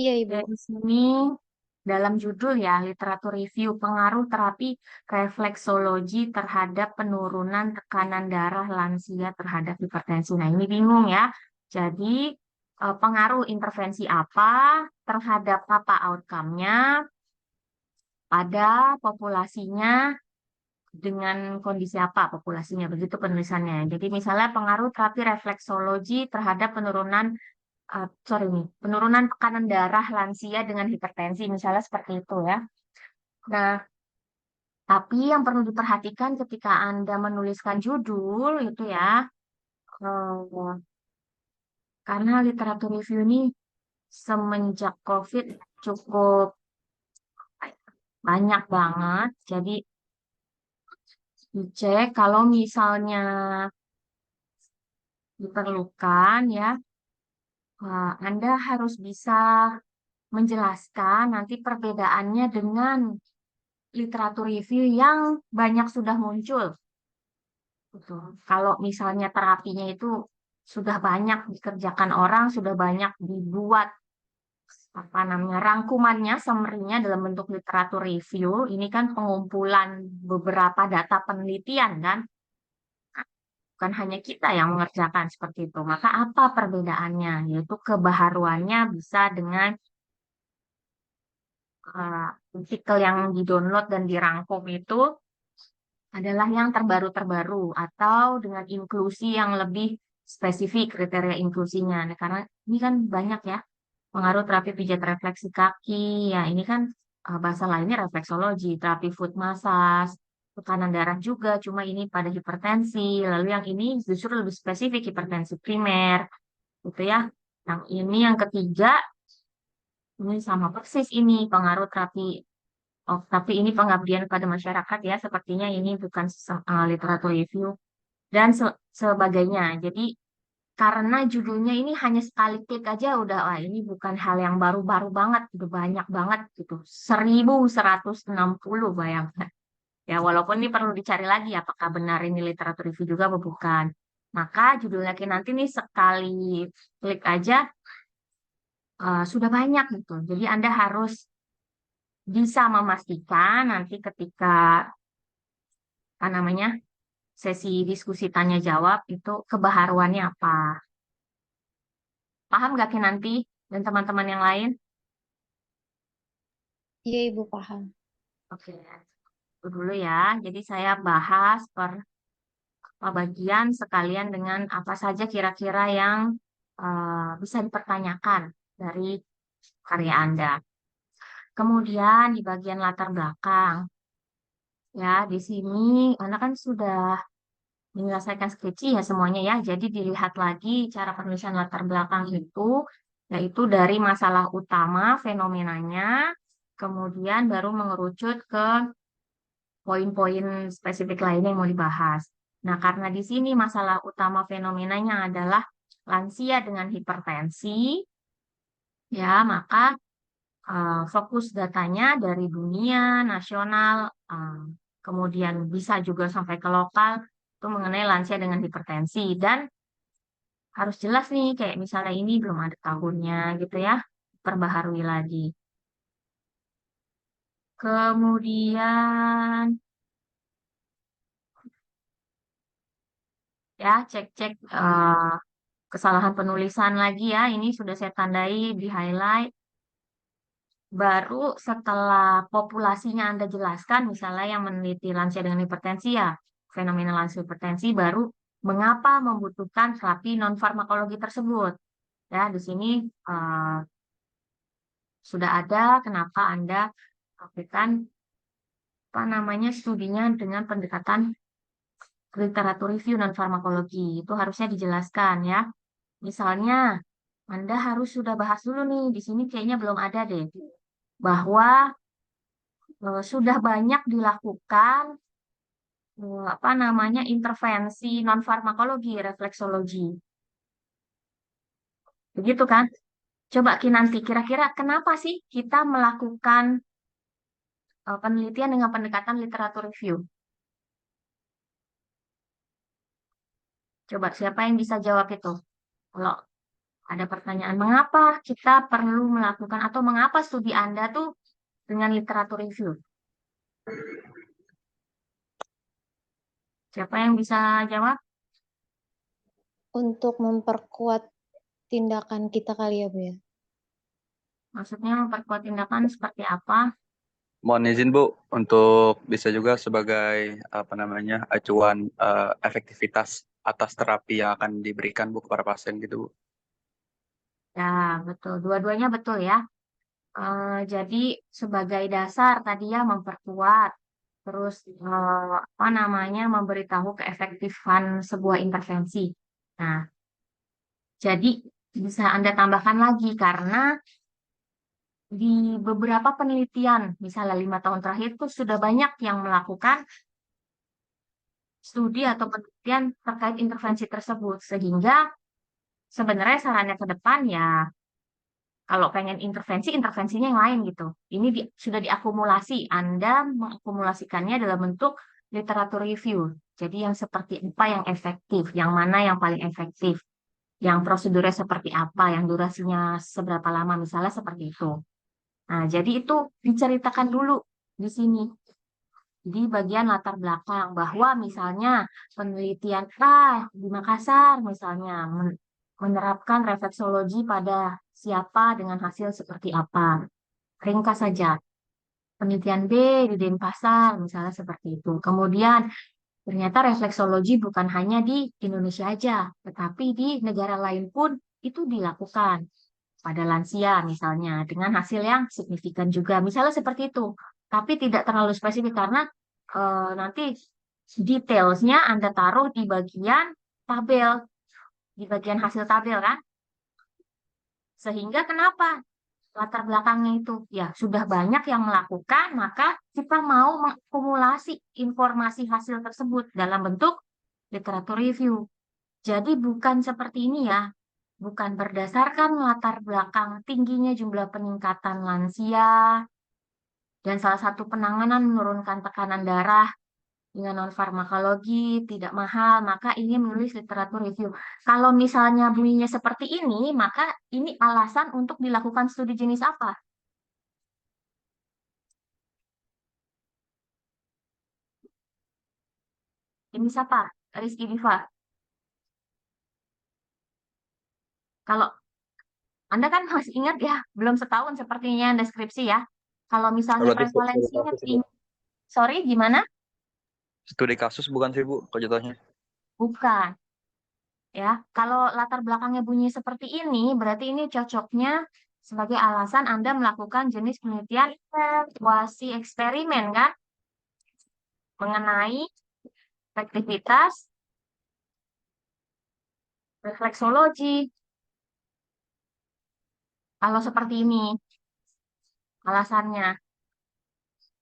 Iya, Ibu. Dari sini dalam judul ya, literatur review pengaruh terapi refleksologi terhadap penurunan tekanan darah lansia terhadap hipertensi. Nah, ini bingung ya. Jadi, pengaruh intervensi apa terhadap apa outcome-nya pada populasinya dengan kondisi apa populasinya, begitu penulisannya. Jadi, misalnya pengaruh terapi refleksologi terhadap penurunan tekanan darah lansia dengan hipertensi, misalnya seperti itu ya. Nah, tapi yang perlu diperhatikan ketika Anda menuliskan judul itu ya, eh, karena literatur review ini semenjak COVID cukup banyak banget. Jadi dicek kalau misalnya diperlukan ya, Anda harus bisa menjelaskan nanti perbedaannya dengan literatur review yang banyak sudah muncul. Betul. Kalau misalnya terapinya itu sudah banyak dikerjakan orang, sudah banyak dibuat apa namanya rangkumannya, summary-nya dalam bentuk literatur review, ini kan pengumpulan beberapa data penelitian kan, bukan hanya kita yang mengerjakan seperti itu. Maka apa perbedaannya? Yaitu kebaharuannya bisa dengan artikel yang di-download dan dirangkum itu adalah yang terbaru-terbaru atau dengan inklusi yang lebih spesifik kriteria inklusinya. Nah, karena ini kan banyak ya pengaruh terapi pijat refleksi kaki. Ya, ini kan bahasa lainnya refleksologi, terapi foot massage, tekanan darah juga, cuma ini pada hipertensi. Lalu yang ini justru lebih spesifik hipertensi primer, gitu ya. Yang ini yang ketiga, ini sama persis ini pengaruh terapi. Oh, tapi ini pengabdian pada masyarakat ya, sepertinya ini bukan literatur review dan sebagainya. Jadi karena judulnya ini hanya sekali klik aja udah, wah ini bukan hal yang baru-baru banget, udah banyak banget gitu. 1160 bayangkan. Ya, walaupun ini perlu dicari lagi apakah benar ini literatur review juga atau bukan. Maka judulnya nanti nih sekali klik aja sudah banyak gitu. Jadi Anda harus bisa memastikan nanti ketika apa namanya sesi diskusi tanya jawab itu kebaharuannya apa. Paham gak Ki nanti dan teman-teman yang lain? Iya, Ibu paham. Oke, itu dulu ya. Jadi saya bahas per bagian sekalian dengan apa saja kira-kira yang bisa dipertanyakan dari karya Anda. Kemudian di bagian latar belakang, ya di sini Anda kan sudah menyelesaikan skripsi ya semuanya ya. Jadi dilihat lagi cara penulisan latar belakang itu, yaitu dari masalah utama fenomenanya, kemudian baru mengerucut ke poin-poin spesifik lainnya yang mau dibahas. Nah, karena di sini masalah utama fenomenanya adalah lansia dengan hipertensi, ya maka fokus datanya dari dunia, nasional, eh, kemudian bisa juga sampai ke lokal, itu mengenai lansia dengan hipertensi. Dan harus jelas nih, kayak misalnya ini belum ada tahunnya gitu ya, perbaharui lagi. Kemudian ya cek-cek kesalahan penulisan lagi ya, ini sudah saya tandai di highlight. Baru setelah populasinya Anda jelaskan, misalnya yang meneliti lansia dengan hipertensi ya, fenomena lansia hipertensi, baru mengapa membutuhkan terapi non farmakologi tersebut. Ya, di sini eh, sudah ada kenapa Anda lakukan apa namanya studinya dengan pendekatan literatur review non farmakologi. Itu harusnya dijelaskan ya. Misalnya Anda harus sudah bahas dulu nih, di sini kayaknya belum ada deh, bahwa sudah banyak dilakukan apa namanya intervensi non farmakologi refleksologi begitu kan. Coba Ki nanti kira-kira kenapa sih kita melakukan penelitian dengan pendekatan literatur review? Coba siapa yang bisa jawab itu? Kalau Ada pertanyaan, mengapa kita perlu melakukan atau mengapa studi Anda tuh dengan literatur review? Siapa yang bisa jawab? Untuk memperkuat tindakan kita kali ya, Bu ya. Maksudnya memperkuat tindakan seperti apa? Mohon izin Bu, untuk bisa juga sebagai acuan efektivitas atas terapi yang akan diberikan Bu kepada pasien gitu Bu. Ya, betul. Dua-duanya betul ya. Jadi sebagai dasar tadi ya memperkuat, terus apa namanya memberitahu keefektifan sebuah intervensi. Nah, jadi bisa Anda tambahkan lagi karena di beberapa penelitian, misalnya 5 tahun terakhir itu sudah banyak yang melakukan studi atau penelitian terkait intervensi tersebut, sehingga sebenarnya sarannya ke depan ya kalau pengen intervensi, intervensinya yang lain gitu. Ini sudah diakumulasi. Anda mengakumulasikannya dalam bentuk literatur review. Jadi yang seperti apa yang efektif, yang mana yang paling efektif, yang prosedurnya seperti apa, yang durasinya seberapa lama, misalnya seperti itu. Nah, jadi itu diceritakan dulu di sini. Di bagian latar belakang bahwa misalnya penelitian di Makassar misalnya menerapkan refleksologi pada siapa dengan hasil seperti apa. Ringkas saja. Penelitian B di Denpasar misalnya seperti itu. Kemudian ternyata refleksologi bukan hanya di Indonesia aja, tetapi di negara lain pun itu dilakukan pada lansia misalnya dengan hasil yang signifikan juga. Misalnya seperti itu. Tapi tidak terlalu spesifik karena nanti detailsnya Anda taruh di bagian tabel, di bagian hasil tabel kan. Sehingga kenapa? Latar belakangnya itu ya sudah banyak yang melakukan, maka kita mau mengakumulasi informasi hasil tersebut dalam bentuk literatur review. Jadi bukan seperti ini ya, bukan berdasarkan latar belakang tingginya jumlah peningkatan lansia dan salah satu penanganan menurunkan tekanan darah dengan non-farmakologi tidak mahal, maka ini menulis literatur review. Kalau misalnya bunyinya seperti ini, maka ini alasan untuk dilakukan studi jenis apa? Jenis apa? Rizky Diva. Kalau Anda kan masih ingat ya, belum setahun sepertinya deskripsi ya. Kalau misalnya Berarti studi prevalensinya kasus Bu. tinggi, sorry gimana? Studi kasus bukan sih Bu, kalau jatuhnya. Bukan. Ya, kalau latar belakangnya bunyi seperti ini, berarti ini cocoknya sebagai alasan Anda melakukan jenis penelitian kuasi eksperimen kan mengenai efektivitas refleksologi. Kalau seperti ini alasannya.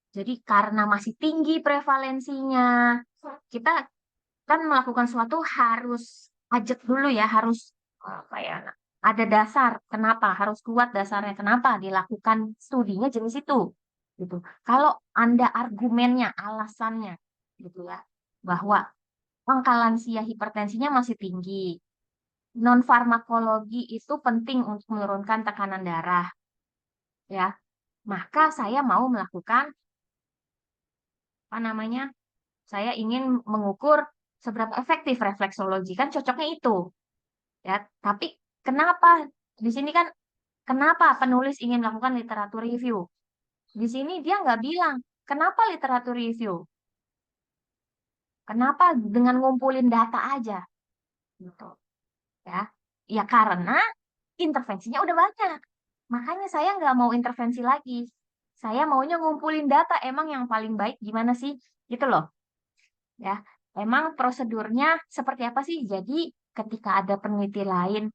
Jadi karena masih tinggi prevalensinya, kita kan melakukan sesuatu harus ajak dulu ya, harus apa ya? Ada dasar kenapa, harus kuat dasarnya kenapa dilakukan studinya jenis itu. Gitu. Kalau Anda argumennya, alasannya gitu ya, bahwa angka lansia hipertensinya masih tinggi. Non farmakologi itu penting untuk menurunkan tekanan darah, ya. Maka saya mau melakukan apa namanya? Saya ingin mengukur seberapa efektif refleksologi kan cocoknya itu, ya. Tapi kenapa di sini kan kenapa penulis ingin melakukan literatur review? Di sini dia nggak bilang kenapa literatur review, kenapa dengan ngumpulin data aja, gitu, ya. Ya karena intervensinya udah banyak. Makanya saya nggak mau intervensi lagi. Saya maunya ngumpulin data emang yang paling baik gimana sih? Gitu loh. Ya, emang prosedurnya seperti apa sih? Jadi ketika ada peneliti lain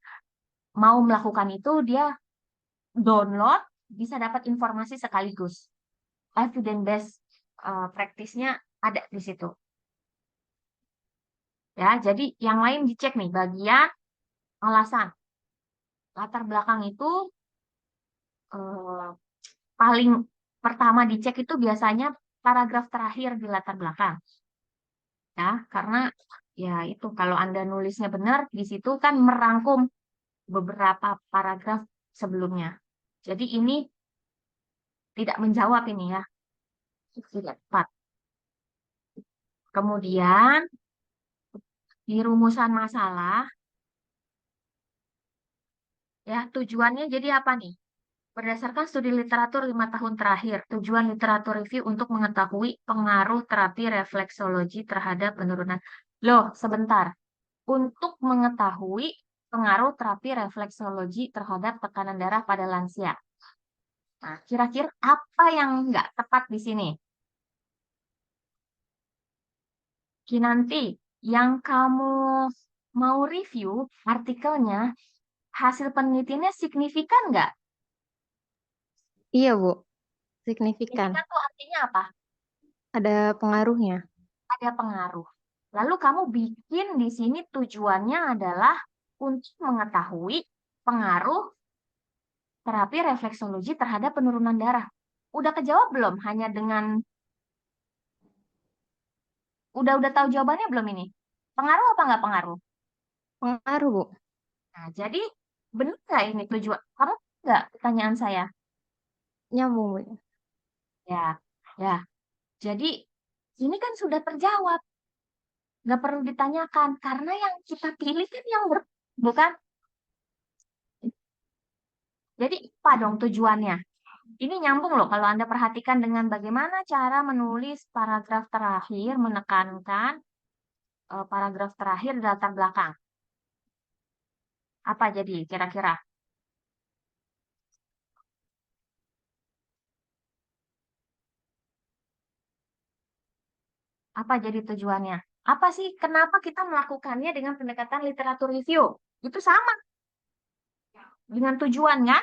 mau melakukan itu, dia download, bisa dapat informasi sekaligus. Evidence based practice-nya ada di situ. Ya, jadi yang lain dicek nih, bagian alasan. Latar belakang itu eh, paling pertama dicek itu biasanya paragraf terakhir di latar belakang. Ya, karena ya itu kalau Anda nulisnya benar, di situ kan merangkum beberapa paragraf sebelumnya. Jadi ini tidak menjawab ini ya, tidak tepat. Kemudian di rumusan masalah, ya tujuannya jadi apa nih? Berdasarkan studi literatur 5 tahun terakhir, tujuan literatur review untuk mengetahui pengaruh terapi refleksologi terhadap penurunan. Loh, sebentar. Untuk mengetahui pengaruh terapi refleksologi terhadap tekanan darah pada lansia. Nah, kira-kira apa yang nggak tepat di sini? Nanti yang kamu mau review artikelnya, hasil penelitiannya signifikan nggak? Iya, Bu. Signifikan. Signifikan tuh artinya apa? Ada pengaruhnya. Ada pengaruh. Lalu kamu bikin di sini tujuannya adalah untuk mengetahui pengaruh terapi refleksologi terhadap penurunan darah. Udah kejawab belum? Hanya dengan udah tahu jawabannya belum ini? Pengaruh apa nggak pengaruh? Pengaruh, Bu. Nah, jadi benar nggak ini tujuan? Kamu nggak pertanyaan saya? Nyambung, Bu. Ya, ya. Jadi ini kan sudah terjawab, nggak perlu ditanyakan karena yang kita pilih kan yang bukan. Jadi apa dong tujuannya? Ini nyambung loh kalau Anda perhatikan dengan bagaimana cara menulis paragraf terakhir, menekankan paragraf terakhir di latar belakang. Apa jadi kira-kira? Apa jadi tujuannya? Apa sih kenapa kita melakukannya dengan pendekatan literatur review? Itu sama dengan tujuannya.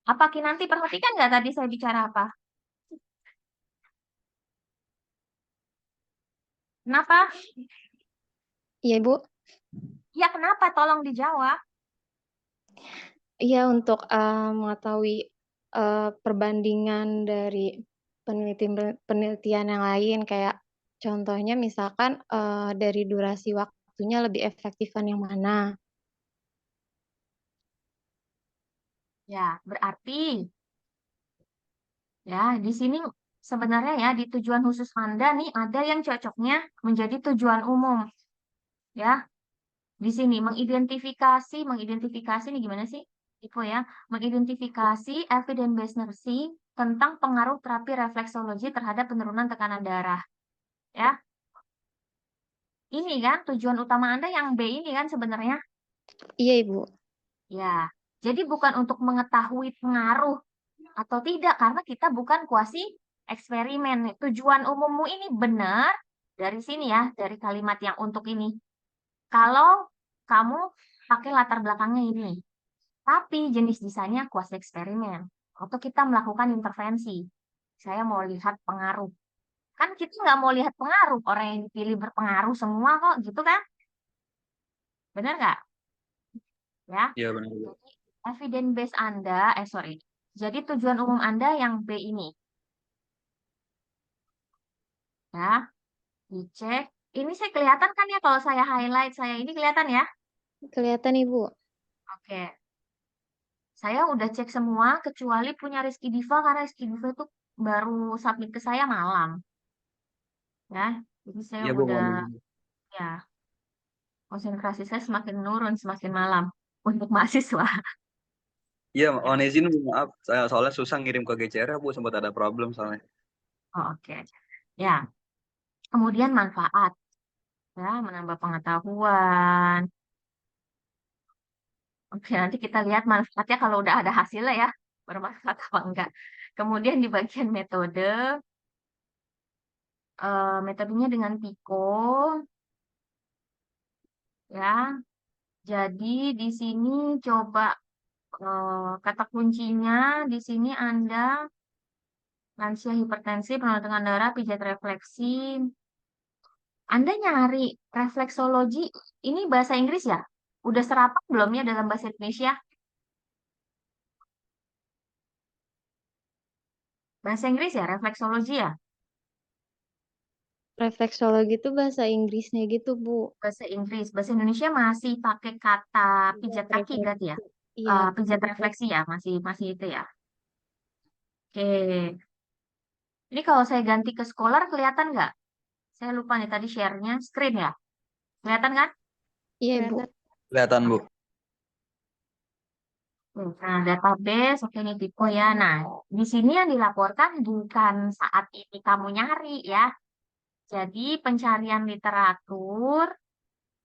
Apa nanti perhatikan nggak tadi saya bicara apa? Kenapa? Iya, Bu. Ya kenapa? Tolong dijawab. Iya, untuk mengetahui perbandingan dari penelitian yang lain, kayak contohnya misalkan dari durasi waktunya lebih efektifan yang mana. Ya, berarti ya di sini sebenarnya ya di tujuan khusus Anda nih ada yang cocoknya menjadi tujuan umum. Ya, di sini mengidentifikasi nih gimana sih? Itu ya, mengidentifikasi evidence-based nursing tentang pengaruh terapi refleksologi terhadap penurunan tekanan darah. Ya, ini kan tujuan utama Anda yang B ini kan sebenarnya. Iya, Ibu. Ya, jadi bukan untuk mengetahui pengaruh atau tidak karena kita bukan kuasi eksperimen. Tujuan umummu ini benar dari sini ya, dari kalimat yang untuk ini. Kalau kamu pakai latar belakangnya ini, tapi jenis desainnya kuasi eksperimen atau kita melakukan intervensi. Saya mau lihat pengaruh. Kan kita nggak mau lihat pengaruh, orang yang dipilih berpengaruh semua kok, gitu kan? Benar nggak? Ya. Iya benar, Bu. Jadi evidence base Anda, sorry. Jadi tujuan umum Anda yang B ini. Ya, dicek. Ini saya kelihatan kan ya kalau saya highlight saya ini kelihatan ya? Kelihatan, Ibu. Oke. Saya udah cek semua kecuali punya Rizky Diva karena Rizky Diva itu baru submit ke saya malam. Ya, jadi saya Iya, Bu. udah ya konsentrasi saya semakin menurun semakin malam untuk mahasiswa. Iya, Ya, mohon izin, Bu, maaf. Saya soalnya susah ngirim ke GCR, Bu, sempat ada problem soalnya. oh, oke. Ya, kemudian manfaat ya menambah pengetahuan. Oke, nanti kita lihat manfaatnya kalau udah ada hasilnya ya, bermanfaat apa enggak. Kemudian di bagian metode, metodenya dengan Pico, ya. Jadi di sini coba kata kuncinya di sini Anda lansia hipertensi, penurunan tekanan darah, pijat refleksi. Anda nyari refleksologi, ini bahasa Inggris ya? Udah serapan belum ya dalam bahasa Indonesia? Bahasa Inggris ya, refleksologi ya? Refleksologi itu bahasa Inggrisnya gitu, Bu. Bahasa Inggris, bahasa Indonesia masih pakai kata pijat kaki berarti ya? Iya, Pijat refleksi ya, masih masih itu ya. Oke. Ini kalau saya ganti ke Scholar kelihatan nggak? Saya lupa nih tadi share-nya screen ya. Kelihatan kan? iya, Bu. Kelihatan, Bu. Nah, database, oke ini tipe ya. Nah, di sini yang dilaporkan bukan saat ini kamu nyari ya. Jadi pencarian literatur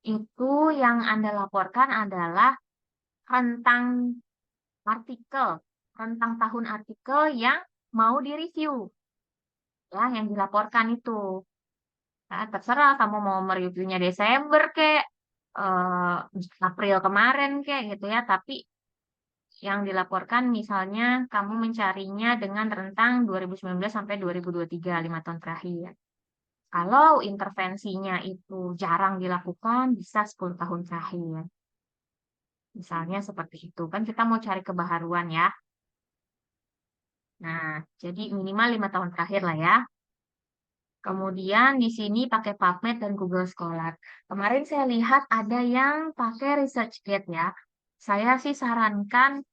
itu yang Anda laporkan adalah rentang artikel, rentang tahun artikel yang mau direview. Ya, yang dilaporkan itu. Nah, terserah kamu mau mereviewnya Desember kek, eh, April kemarin kek gitu ya. Tapi yang dilaporkan misalnya kamu mencarinya dengan rentang 2019 sampai 2023, 5 tahun terakhir. Kalau intervensinya itu jarang dilakukan, bisa 10 tahun terakhir. Misalnya seperti itu. Kan kita mau cari kebaharuan ya. Nah, jadi minimal 5 tahun terakhir lah ya. Kemudian di sini pakai PubMed dan Google Scholar. Kemarin saya lihat ada yang pakai ResearchGate ya. Saya sih sarankan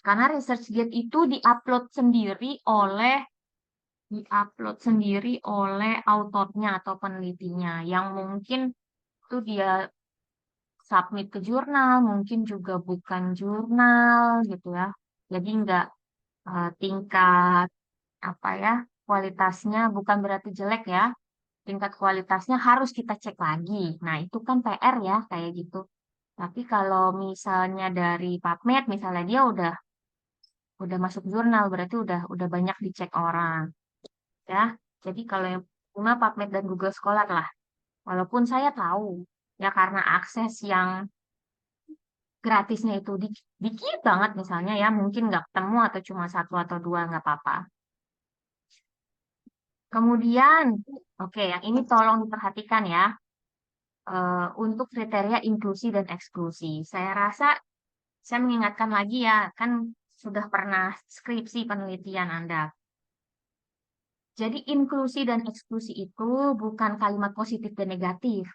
karena ResearchGate itu diupload sendiri oleh autornya atau penelitinya yang mungkin itu dia submit ke jurnal, mungkin juga bukan jurnal gitu ya. Jadi nggak tingkat apa ya kualitasnya bukan berarti jelek ya. Tingkat kualitasnya harus kita cek lagi. Nah, itu kan PR ya kayak gitu. Tapi kalau misalnya dari PubMed, misalnya dia udah masuk jurnal, berarti udah banyak dicek orang, ya. Jadi kalau yang cuma PubMed dan Google Scholar lah. Walaupun saya tahu, ya karena akses yang gratisnya itu dikit banget misalnya ya, mungkin nggak ketemu atau cuma satu atau dua nggak apa-apa. Kemudian, oke, yang ini tolong diperhatikan ya. Untuk kriteria inklusi dan eksklusi. Saya rasa saya mengingatkan lagi ya, kan sudah pernah skripsi penelitian Anda. Jadi inklusi dan eksklusi itu bukan kalimat positif dan negatif.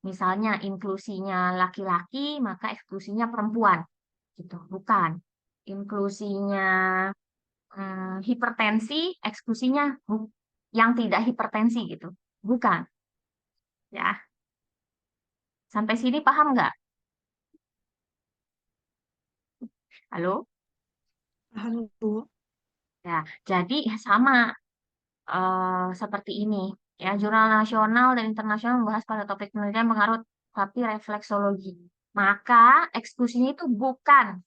Misalnya inklusinya laki-laki, maka eksklusinya perempuan. Gitu, bukan. Inklusinya hipertensi, eksklusinya yang tidak hipertensi gitu. Bukan, ya. Sampai sini paham nggak? Halo? Paham, Bu. Ya, jadi sama seperti ini. Ya, jurnal nasional dan internasional membahas pada topik penelitian pengaruh tapi refleksologi. Maka eksklusinya itu bukan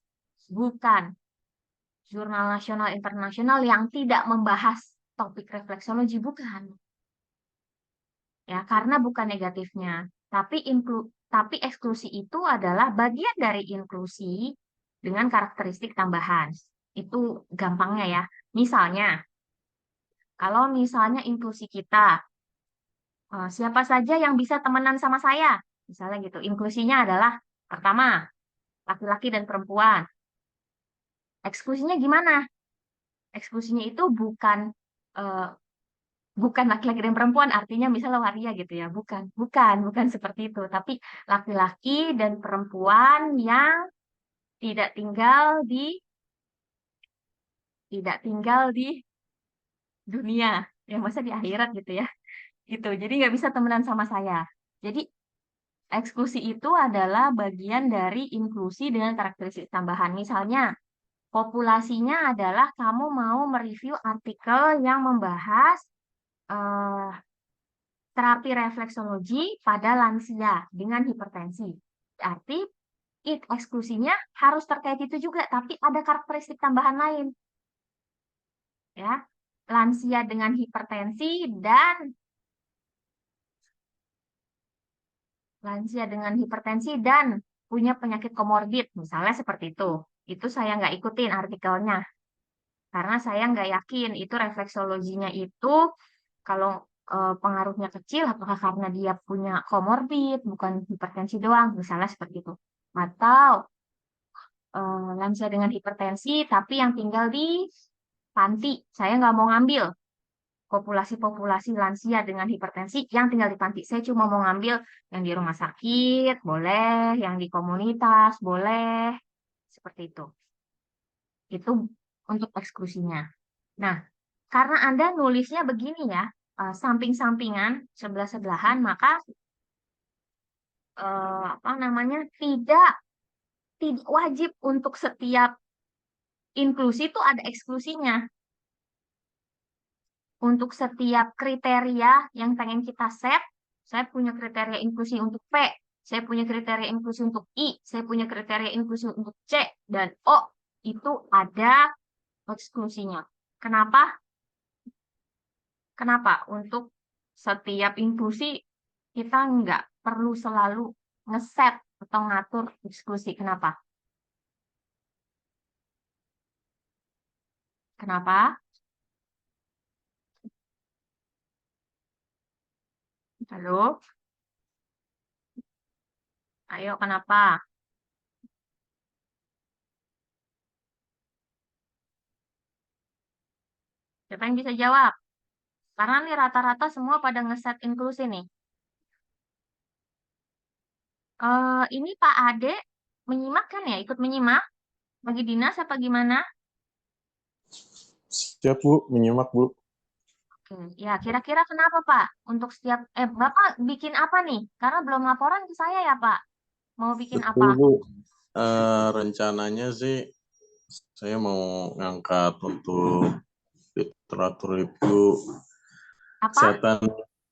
jurnal nasional internasional yang tidak membahas topik refleksologi, bukan. Ya, karena bukan negatifnya. Tapi eksklusi itu adalah bagian dari inklusi dengan karakteristik tambahan. Itu gampangnya ya. Misalnya, kalau misalnya inklusi kita siapa saja yang bisa temenan sama saya? Misalnya gitu. Inklusinya adalah pertama, laki-laki dan perempuan. Eksklusinya gimana? Eksklusinya itu eh, bukan laki-laki dan perempuan, artinya misalnya waria gitu ya. Bukan seperti itu. Tapi laki-laki dan perempuan yang tidak tinggal di tidak tinggal di dunia, yang masa di akhirat gitu ya. Gitu. Jadi nggak bisa temenan sama saya. Jadi eksklusi itu adalah bagian dari inklusi dengan karakteristik tambahan. Misalnya, populasinya adalah kamu mau mereview artikel yang membahas eh, terapi refleksologi pada lansia dengan hipertensi. Berarti eksklusinya harus terkait itu juga, tapi ada karakteristik tambahan lain. Ya, lansia dengan hipertensi dan punya penyakit komorbid, misalnya seperti itu. Itu saya nggak ikutin artikelnya, karena saya nggak yakin itu refleksologinya itu kalau pengaruhnya kecil, apakah karena dia punya komorbid, bukan hipertensi doang, misalnya seperti itu. Atau lansia dengan hipertensi, tapi yang tinggal di panti, saya nggak mau ngambil. populasi-populasi lansia dengan hipertensi yang tinggal di panti. Saya cuma mau ngambil yang di rumah sakit, boleh, yang di komunitas, boleh, seperti itu. Itu untuk eksklusinya. Nah, karena Anda nulisnya begini ya, samping-sampingan, sebelah-sebelahan, maka apa namanya, tidak wajib untuk setiap inklusi itu ada eksklusinya. Untuk setiap kriteria yang pengen kita set, saya punya kriteria inklusi untuk P, saya punya kriteria inklusi untuk I, saya punya kriteria inklusi untuk C, dan O, itu ada eksklusinya. Kenapa? Kenapa? Untuk setiap inklusi kita nggak perlu selalu ngeset atau ngatur eksklusi. Kenapa? Kenapa? Halo? Ayo, kenapa? Siapa yang bisa jawab? Karena nih rata-rata semua pada ngeset inklusi nih. Ini Pak Ade menyimak kan ya? Ikut menyimak? Bagi dinas apa gimana? Siap Bu, menyimak Bu. Oke, ya kira-kira kenapa Pak? Untuk setiap, Bapak bikin apa nih? Karena belum laporan ke saya ya Pak. Mau bikin Betul apa? Bu. Rencananya sih saya mau ngangkat untuk literatur review Apa? kesehatan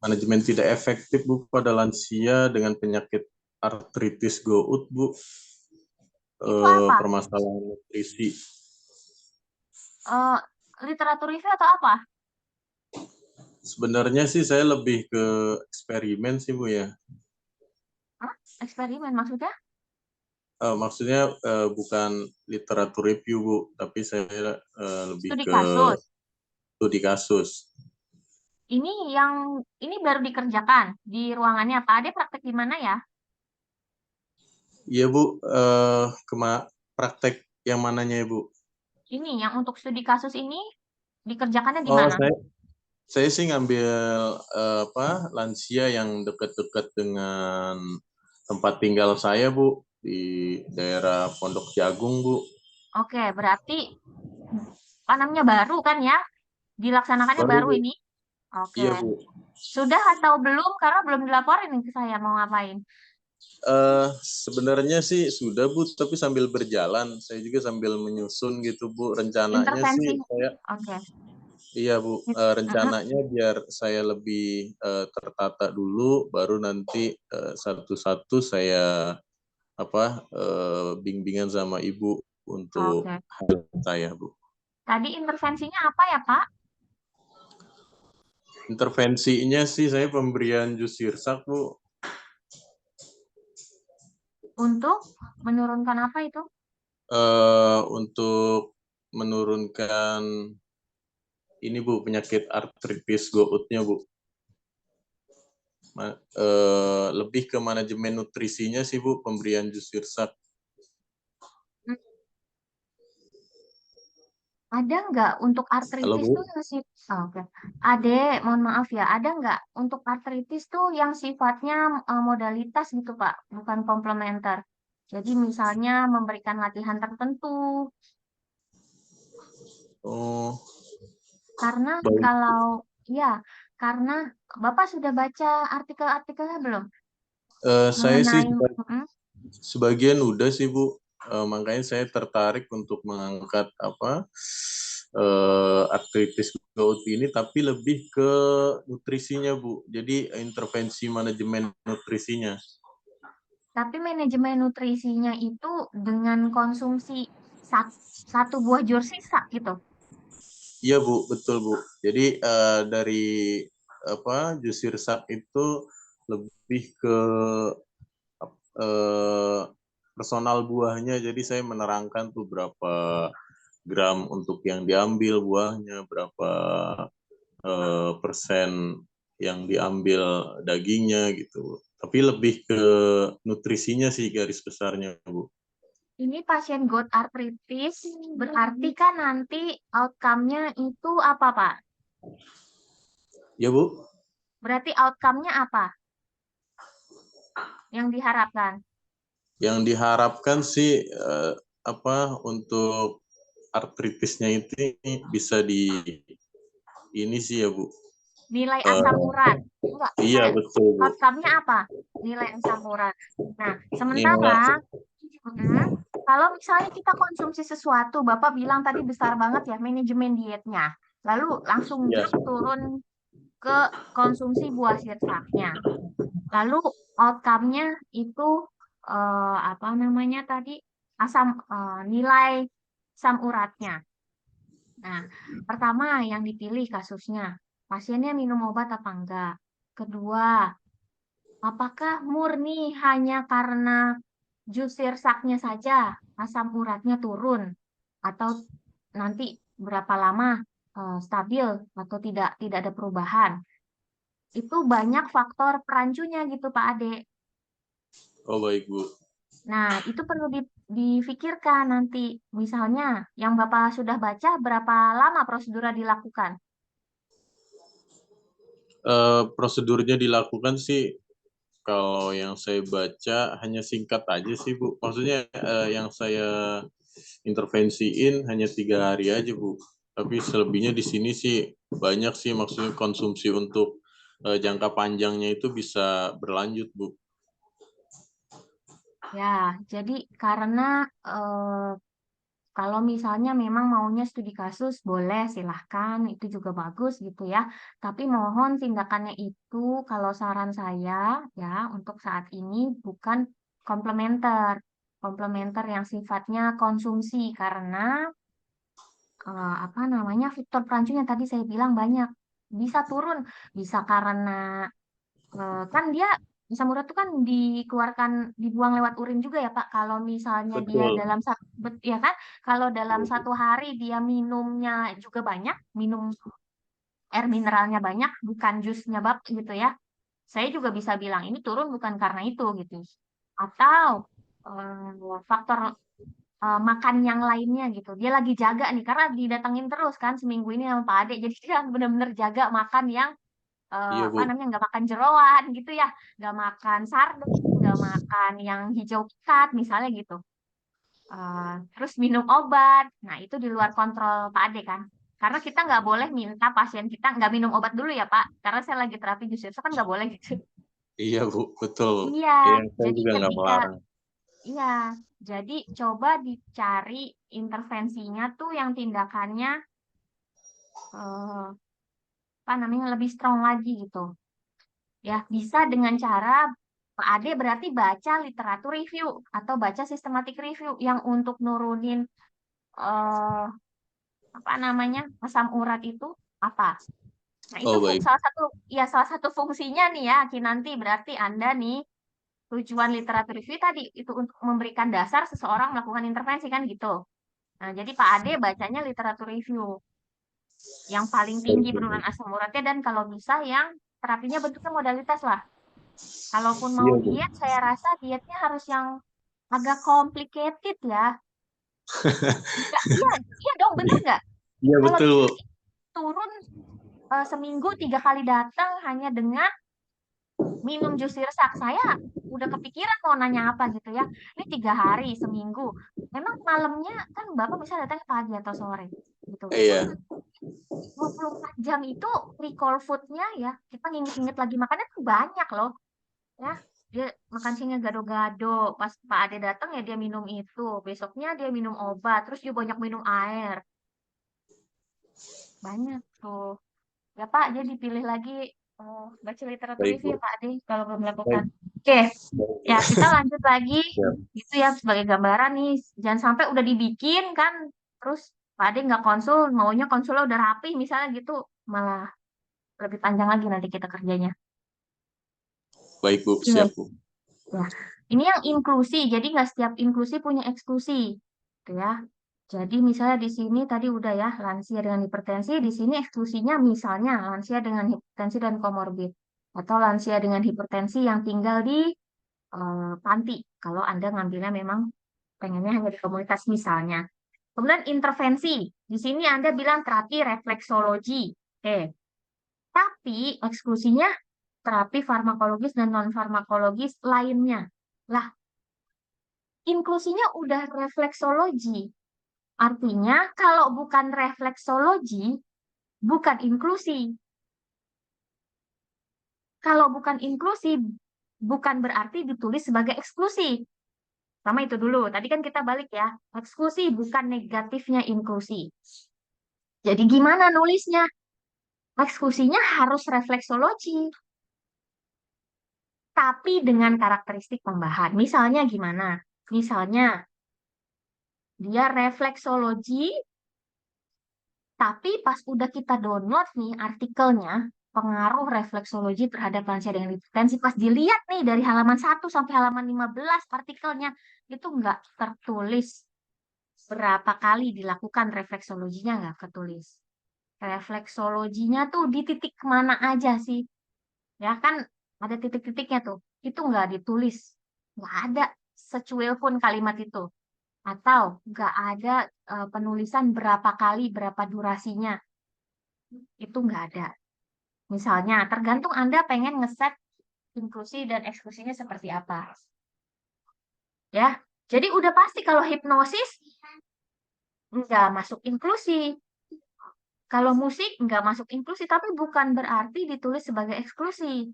manajemen tidak efektif Bu pada lansia dengan penyakit artritis gout Bu. Itu apa? Permasalahan nutrisi. Literatur review atau apa? Sebenarnya sih saya lebih ke eksperimen sih Bu ya. Hah? Eksperimen maksudnya? Maksudnya bukan literatur review Bu, tapi saya lebih Studi ke kasus. studi kasus. Ini baru dikerjakan di ruangannya Pak Ade, praktek di mana ya? Iya Bu, praktek yang mananya ya Bu? Ini yang untuk studi kasus ini dikerjakannya di Oh, mana? saya sih ngambil lansia yang dekat-dekat dengan tempat tinggal saya Bu, di daerah Pondok Jagung Bu. Oke, berarti apa namanya baru kan ya? Dilaksanakannya Baru baru Bu. ini. Oke. Iya Bu. Sudah atau belum? Karena belum dilaporin ke saya mau ngapain. Sebenarnya sih sudah Bu, tapi sambil berjalan, saya juga sambil menyusun gitu Bu. Rencananya Intervensi. sih saya, Oke. iya Bu, rencananya biar saya lebih tertata dulu, baru nanti satu-satu saya bimbingan sama Ibu untuk Oke. saya Bu. Tadi intervensinya apa ya Pak? Intervensinya sih saya pemberian jus sirsak Bu. Untuk menurunkan apa itu? Untuk menurunkan ini Bu, penyakit artritis goutnya Bu. Lebih ke manajemen nutrisinya sih Bu, pemberian jus sirsak. Ada nggak untuk Halo artritis Bu. tuh yang oke. Ade, mohon maaf ya, ada nggak untuk artritis tuh yang sifatnya modalitas gitu Pak, bukan komplementer. Jadi misalnya memberikan latihan tertentu, Oh, karena baik. karena Bapak sudah baca artikel-artikelnya belum? Saya sih Mengenai, sebagian udah sih Bu. Makanya saya tertarik untuk mengangkat artritis gout ini, tapi lebih ke nutrisinya Bu. Jadi intervensi manajemen nutrisinya. Tapi manajemen nutrisinya itu dengan konsumsi satu buah jus sirsak gitu. Iya Bu, betul Bu. Jadi dari jus sirsak itu lebih ke personal buahnya. Jadi saya menerangkan tuh berapa gram untuk yang diambil buahnya, berapa persen yang diambil dagingnya gitu. Tapi lebih ke nutrisinya sih garis besarnya Bu. Ini pasien gout artritis, berarti kan nanti outcome-nya itu apa, Pak? Ya, Bu. Berarti outcome-nya apa yang diharapkan? Yang diharapkan sih untuk artritisnya itu bisa ini sih ya, Bu. Nilai Eh, asam urat. Enggak, iya, betul, Bu. outcome-nya apa? Nilai asam urat. Nah, Nilai sementara kalau misalnya kita konsumsi sesuatu, Bapak bilang tadi besar banget ya manajemen dietnya. Lalu langsung ya, turun ke konsumsi buah sirsak-nya. Lalu outcome-nya itu apa namanya tadi? Nilai asam uratnya. Nah, pertama yang dipilih kasusnya, pasiennya minum obat apa enggak? Kedua, apakah murni hanya karena jus sirsaknya saja asam uratnya turun atau nanti berapa lama stabil atau tidak ada perubahan? Itu banyak faktor perancunya gitu Pak Ade. oh baik, Bu. Nah, itu perlu difikirkan nanti. Misalnya, yang Bapak sudah baca berapa lama prosedurnya dilakukan? Prosedurnya dilakukan sih kalau yang saya baca hanya singkat aja sih, Bu. Maksudnya yang saya intervensiin hanya 3 hari aja, Bu. Tapi selebihnya di sini sih banyak sih, maksudnya konsumsi untuk jangka panjangnya itu bisa berlanjut, Bu. Ya, jadi karena kalau misalnya memang maunya studi kasus, boleh silahkan, itu juga bagus gitu ya. Tapi mohon tindakannya itu, kalau saran saya ya, untuk saat ini bukan komplementer. Komplementer yang sifatnya konsumsi, karena apa namanya faktor perancunya tadi saya bilang banyak. Bisa turun, bisa karena kan dia asam urat itu kan dikeluarkan dibuang lewat urin juga ya Pak. Kalau misalnya dia Betul. dalam satu ya kan, kalau dalam satu hari dia minumnya juga banyak, minum air mineralnya banyak, bukan jusnya bab gitu ya. Saya juga bisa bilang ini turun bukan karena itu gitu. Atau faktor makan yang lainnya gitu. Dia lagi jaga nih karena didatengin terus kan seminggu ini sama Pak Ade. Jadi dia benar-benar jaga makan yang Iya, apa Bu. namanya nggak makan jeroan gitu ya, nggak makan sarden, nggak makan yang hijau pekat misalnya gitu. Terus minum obat, nah itu di luar kontrol Pak Ade kan. Karena kita nggak boleh minta pasien kita nggak minum obat dulu ya Pak, karena saya lagi terapi jus kan nggak boleh gitu. Iya, Bu. Betul. Iya, Iya, saya jadi juga nggak ketika melarang. iya, jadi coba dicari intervensinya tuh yang tindakannya eh, apa namanya lebih strong lagi gitu. Ya, bisa dengan cara Pak Ade berarti baca literatur review atau baca systematic review yang untuk nurunin eh, apa namanya asam urat itu apa. Nah, itu Oh, baik. salah satu fungsinya nih ya, Kinanti berarti Anda nih tujuan literatur review tadi itu untuk memberikan dasar seseorang melakukan intervensi kan gitu. Nah, jadi Pak Ade bacanya literatur review yang paling tinggi Baik, penurunan Bu. asam uratnya dan kalau bisa yang terapinya bentuknya modalitas lah. Kalaupun mau Iya, Bu. diet, saya rasa dietnya harus yang agak complicated ya. Enggak, iya, iya dong, bener nggak? Iya, Kalau betul, bisa Bu. turun seminggu 3 kali datang hanya dengan minum jus sirsak, saya udah kepikiran mau nanya apa gitu ya. Ini 3 hari seminggu. Memang malamnya kan Bapak bisa datang pagi atau sore gitu. Iya. 24 jam itu recall food-nya ya, kita nginget-nginget lagi makannya tuh banyak loh. Ya, dia makan siangnya gado-gado. Pas Pak Ade datang ya dia minum itu. Besoknya dia minum obat. Terus dia banyak minum air. Banyak tuh. Ya Pak, dia dipilih lagi baca literatur Baik, review Bu. ya Pak Ade kalau belum melakukan. Baik. Oke, Baik, ya Bu. kita lanjut lagi. Ya. Gitu ya sebagai gambaran nih. Jangan sampai udah dibikin kan. Terus Pak Ade nggak konsul, maunya konsulnya udah rapi misalnya gitu. Malah lebih panjang lagi nanti kita kerjanya. Baik, Bu. Oke. Siap, Bu. Ya, ini yang inklusi, jadi nggak setiap inklusi punya eksklusi, gitu ya. Jadi misalnya di sini tadi udah ya lansia dengan hipertensi, di sini eksklusinya misalnya lansia dengan hipertensi dan komorbid atau lansia dengan hipertensi yang tinggal di panti. Kalau Anda ngambilnya memang pengennya hanya di komunitas misalnya. Kemudian intervensi, di sini Anda bilang terapi refleksologi, oke. Tapi eksklusinya terapi farmakologis dan non-farmakologis lainnya. Lah, inklusinya udah refleksologi. Artinya kalau bukan refleksologi, bukan inklusi. Kalau bukan inklusi, bukan berarti ditulis sebagai eksklusi. Sama itu dulu. Tadi kan kita balik ya. Eksklusi bukan negatifnya inklusi. Jadi gimana nulisnya? Eksklusinya harus refleksologi. Tapi dengan karakteristik tambahan. Misalnya gimana? Misalnya, dia refleksologi, tapi pas udah kita download nih artikelnya, pengaruh refleksologi terhadap lansia dengan hipertensi, pas dilihat nih dari halaman 1 sampai halaman 15 artikelnya, itu nggak tertulis berapa kali dilakukan refleksologinya, nggak ketulis. Refleksologinya tuh di titik mana aja sih? Ya kan ada titik-titiknya tuh. Itu nggak ditulis. Nggak ada secuil pun kalimat itu. Atau nggak ada penulisan berapa kali, berapa durasinya. Itu nggak ada. Misalnya, tergantung Anda pengen ngeset inklusi dan eksklusinya seperti apa. Ya, jadi udah pasti kalau hipnosis nggak masuk inklusi. Kalau musik nggak masuk inklusi, tapi bukan berarti ditulis sebagai eksklusi.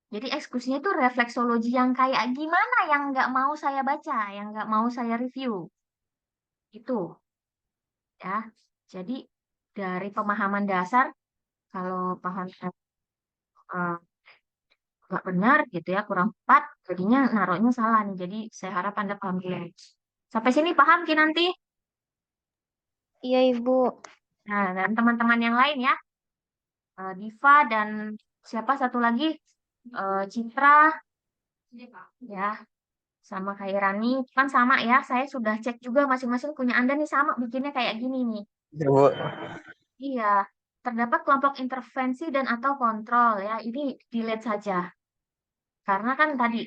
Jadi eksklusinya itu refleksologi yang kayak gimana yang nggak mau saya baca, yang nggak mau saya review. Itu ya. Jadi dari pemahaman dasar, kalau paham nggak benar gitu ya, kurang tepat, jadinya naruhnya salah nih. Jadi saya harap Anda paham dulu. Sampai sini paham Ki nanti? Iya, Ibu. Nah, dan teman-teman yang lain ya, Diva dan siapa satu lagi, Citra, ya, sama kayak Rani, kan sama ya. Saya sudah cek juga masing-masing punya Anda nih sama, bikinnya kayak gini nih. Ya, Bu. Iya, terdapat kelompok intervensi dan atau kontrol ya. Ini delete saja. Karena kan tadi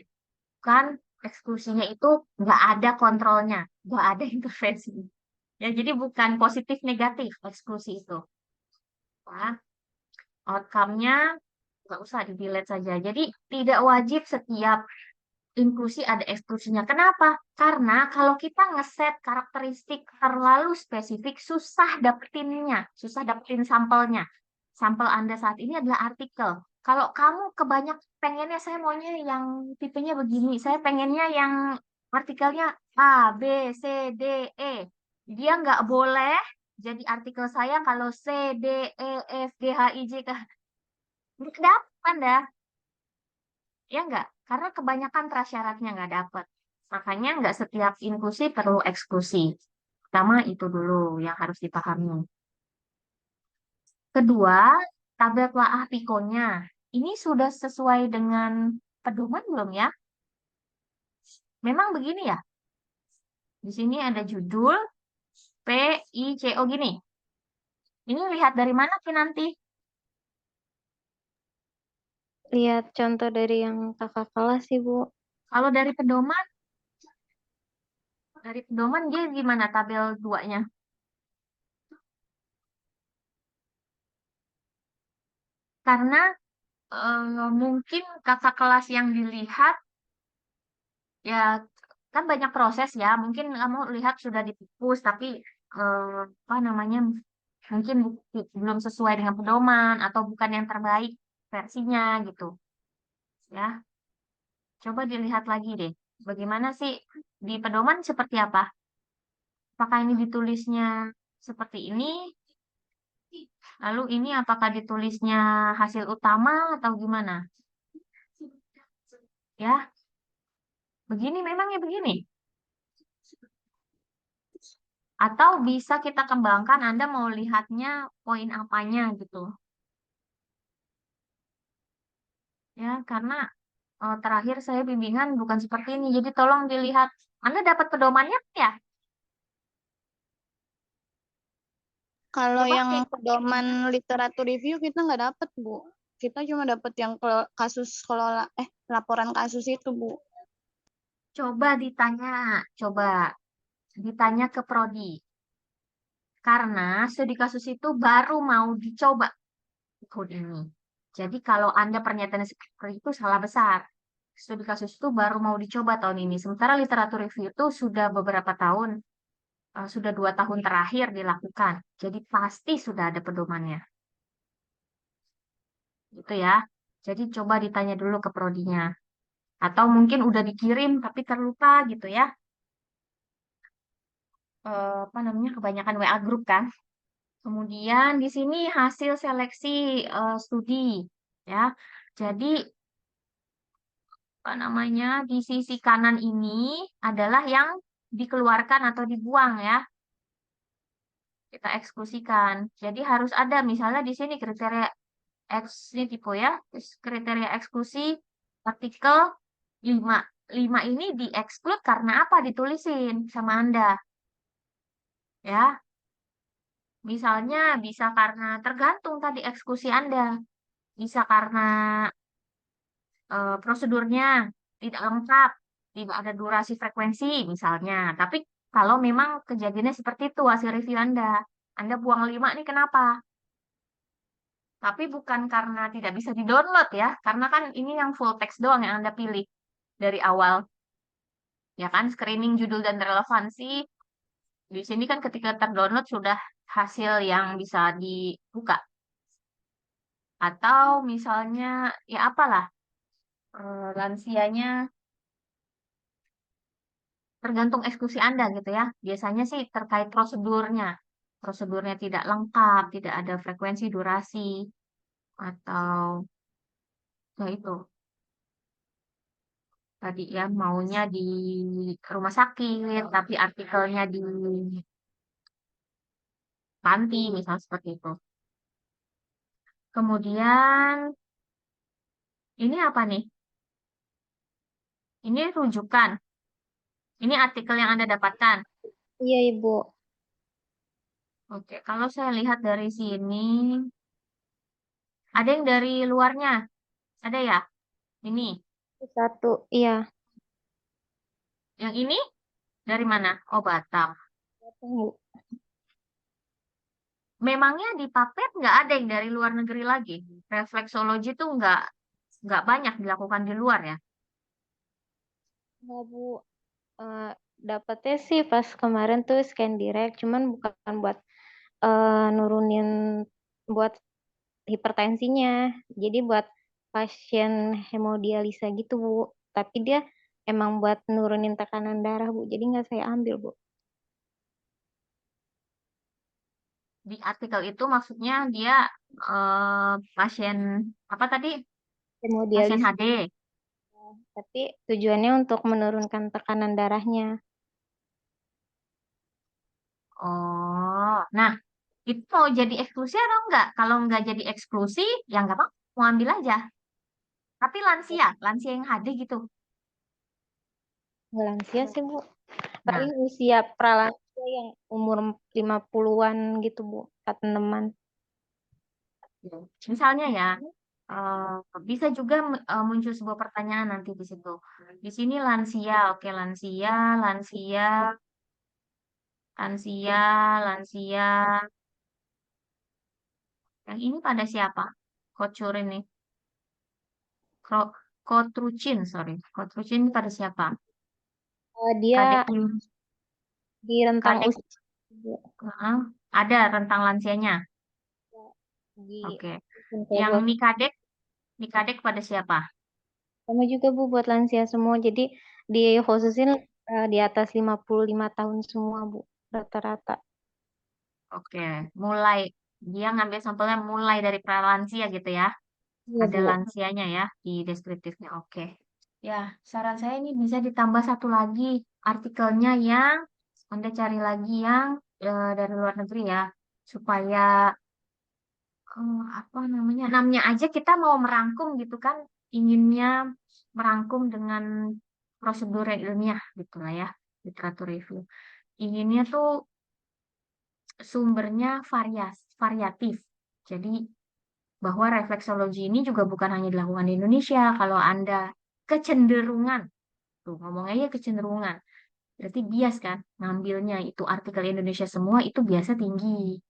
kan eksklusinya itu nggak ada kontrolnya, nggak ada intervensi. Ya, jadi bukan positif negatif eksklusi itu. Nah, outcome-nya nggak usah di-delete saja. Jadi tidak wajib setiap inklusi ada eksklusinya. Kenapa? Karena kalau kita ngeset karakteristik terlalu spesifik, susah dapetinnya, susah dapetin sampelnya. Sampel Anda saat ini adalah artikel. Kalau kamu kebanyak pengennya saya maunya yang tipenya begini, saya pengennya yang artikelnya A, B, C, D, E. Dia nggak boleh jadi artikel saya kalau C, D, E, F, G, H, I, J, K. Nggak dapat Anda. Ya enggak? Karena kebanyakan prasyaratnya nggak dapat. Makanya nggak setiap inklusi perlu eksklusi. Pertama itu dulu yang harus dipahami. Kedua, tabel telaah pikonya. Ini sudah sesuai dengan pedoman belum ya? Memang begini ya? Di sini ada judul P, I, C, O gini. Ini lihat dari mana Ki nanti? Lihat contoh dari yang kakak kelas, Ibu. Kalau dari pedoman dia gimana tabel 2-nya? Karena mungkin kakak kelas yang dilihat ya kan banyak proses ya. Mungkin kamu lihat sudah dipupus tapi apa namanya mungkin belum sesuai dengan pedoman atau bukan yang terbaik versinya gitu. Ya, coba dilihat lagi deh. Bagaimana sih di pedoman seperti apa? Apakah ini ditulisnya seperti ini? Lalu ini apakah ditulisnya hasil utama atau gimana? Ya, begini memangnya begini. Atau bisa kita kembangkan Anda mau lihatnya poin apanya gitu. Ya, karena terakhir saya bimbingan bukan seperti ini. Jadi tolong dilihat. Anda dapat pedomannya ya? Kalau Coba yang cek. pedoman literatur review kita nggak dapet, Bu. Kita cuma dapet yang kasus laporan kasus itu, Bu. Coba ditanya ke prodi. Karena studi kasus itu baru mau dicoba. tahun ini. Jadi kalau Anda pernyataan seperti itu salah besar. Studi kasus itu baru mau dicoba tahun ini. Sementara literatur review itu sudah beberapa tahun, sudah 2 tahun terakhir dilakukan. Jadi pasti sudah ada pedomannya. Gitu ya. Jadi coba ditanya dulu ke prodinya. Atau mungkin udah dikirim tapi terlupa gitu ya. Apa namanya, kebanyakan WA grup kan. Kemudian di sini hasil seleksi studi ya. Jadi apa namanya, di sisi kanan ini adalah yang dikeluarkan atau dibuang ya. Kita eksklusikan. Jadi harus ada misalnya di sini kriteria ini tipe ya. Kriteria eksklusi artikel 5. 5 ini dieksklud karena apa? Ditulisin sama Anda. Ya. Misalnya bisa karena tergantung tadi eksekusi Anda. Bisa karena prosedurnya tidak lengkap, tidak ada durasi frekuensi misalnya. Tapi kalau memang kejadiannya seperti itu hasil review Anda buang 5 nih kenapa? Tapi bukan karena tidak bisa di-download ya, karena kan ini yang full text doang yang Anda pilih dari awal. Ya kan, screening judul dan relevansi. Di sini kan ketika terdownload sudah hasil yang bisa dibuka. Atau misalnya ya apalah lansianya tergantung eksekusi Anda gitu ya. Biasanya sih terkait prosedurnya. Prosedurnya tidak lengkap, tidak ada frekuensi durasi atau ya itu tadi ya maunya di rumah sakit tapi artikelnya di panti misalnya seperti itu. Kemudian ini apa nih? Ini rujukan. Ini artikel yang Anda dapatkan. Iya, Ibu. Oke, kalau saya lihat dari sini, ada yang dari luarnya. Ada ya? Ini. Satu, iya. Yang ini dari mana? Oh, Batam. Bu. Memangnya di Papet nggak ada yang dari luar negeri lagi? Refleksologi tuh nggak banyak dilakukan di luar ya? Nggak, Bu. Dapetnya sih pas kemarin tuh scan direct, cuman bukan buat nurunin buat hipertensinya. Jadi buat pasien hemodialisa gitu, Bu. Tapi dia emang buat nurunin tekanan darah, Bu. Jadi nggak saya ambil, Bu. Di artikel itu maksudnya dia pasien apa tadi? Pasien Hemodialisa. HD. Tapi tujuannya untuk menurunkan tekanan darahnya. Oh, nah itu mau jadi eksklusi atau enggak? Kalau enggak jadi eksklusi, ya enggak apa-apa, mau ambil aja. Tapi lansia yang HD gitu. Nggak lansia sih, Bu. Nah, Paling usia pralansia yang umur 50-an gitu, Bu. 46-an. misalnya ya, bisa juga muncul sebuah pertanyaan nanti di situ. Di sini lansia, oke lansia, lansia, lansia, lansia. Yang ini pada siapa? Kocur ini. Kotrucin, sorry. Kotrucin ini pada siapa? Dia Kadek, di rentang kadek, usia, Bu. ada rentang lansianya. Di Oke. kayak Yang buat nikadek pada siapa? sama juga, Bu, buat lansia semua. Jadi dikhususin di atas 55 tahun semua, Bu. Rata-rata. Oke, mulai dia ngambil sampelnya mulai dari pralansia gitu ya. Iya, Ada Bu. lansianya ya di deskriptifnya. Oke. Ya, saran saya ini bisa ditambah satu lagi artikelnya yang Anda cari lagi yang dari luar negeri ya, supaya apa namanya aja kita mau merangkum gitu kan, inginnya merangkum dengan prosedur yang ilmiah gitu lah ya, literatur review. Inginnya tuh sumbernya variatif. Jadi bahwa refleksologi ini juga bukan hanya dilakukan di Indonesia. Kalau Anda kecenderungan, tuh ngomongnya ya kecenderungan, berarti bias kan, ngambilnya itu artikel Indonesia semua itu biasa tinggi,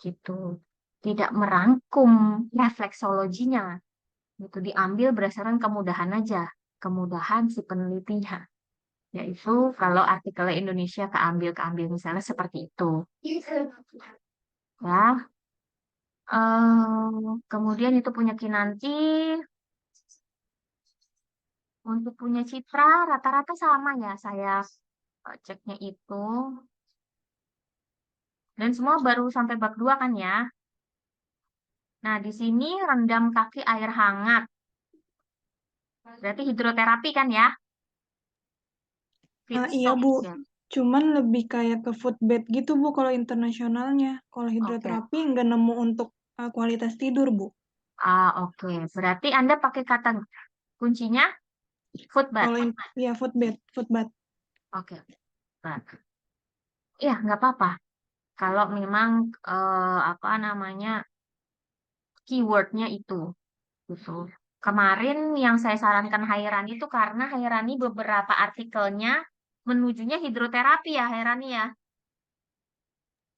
gitu. tidak merangkum refleksologinya. Itu diambil berdasarkan kemudahan aja, kemudahan si penelitinya. Yaitu kalau artikel Indonesia keambil misalnya seperti itu. Ya. Kemudian itu punya Kinanti. Untuk punya Citra rata-rata sama ya saya ceknya itu. Dan semua baru sampai bab 2 kan ya. Nah, di sini rendam kaki air hangat. Berarti hidroterapi kan ya? Iya Feedstock Bu, ya. cuman lebih kayak ke food bed gitu Bu kalau internasionalnya. Kalau Oke. hidroterapi nggak nemu untuk kualitas tidur Bu. Oke. Berarti Anda pakai kata kuncinya food bath. Kalau ya food bed, food bath. Oke. Bath. Iya, nggak apa-apa. Kalau memang apa namanya keywordnya itu. Gitu. Kemarin yang saya sarankan Hairani itu karena Hairani beberapa artikelnya menujunya hidroterapi ya Hairani ya.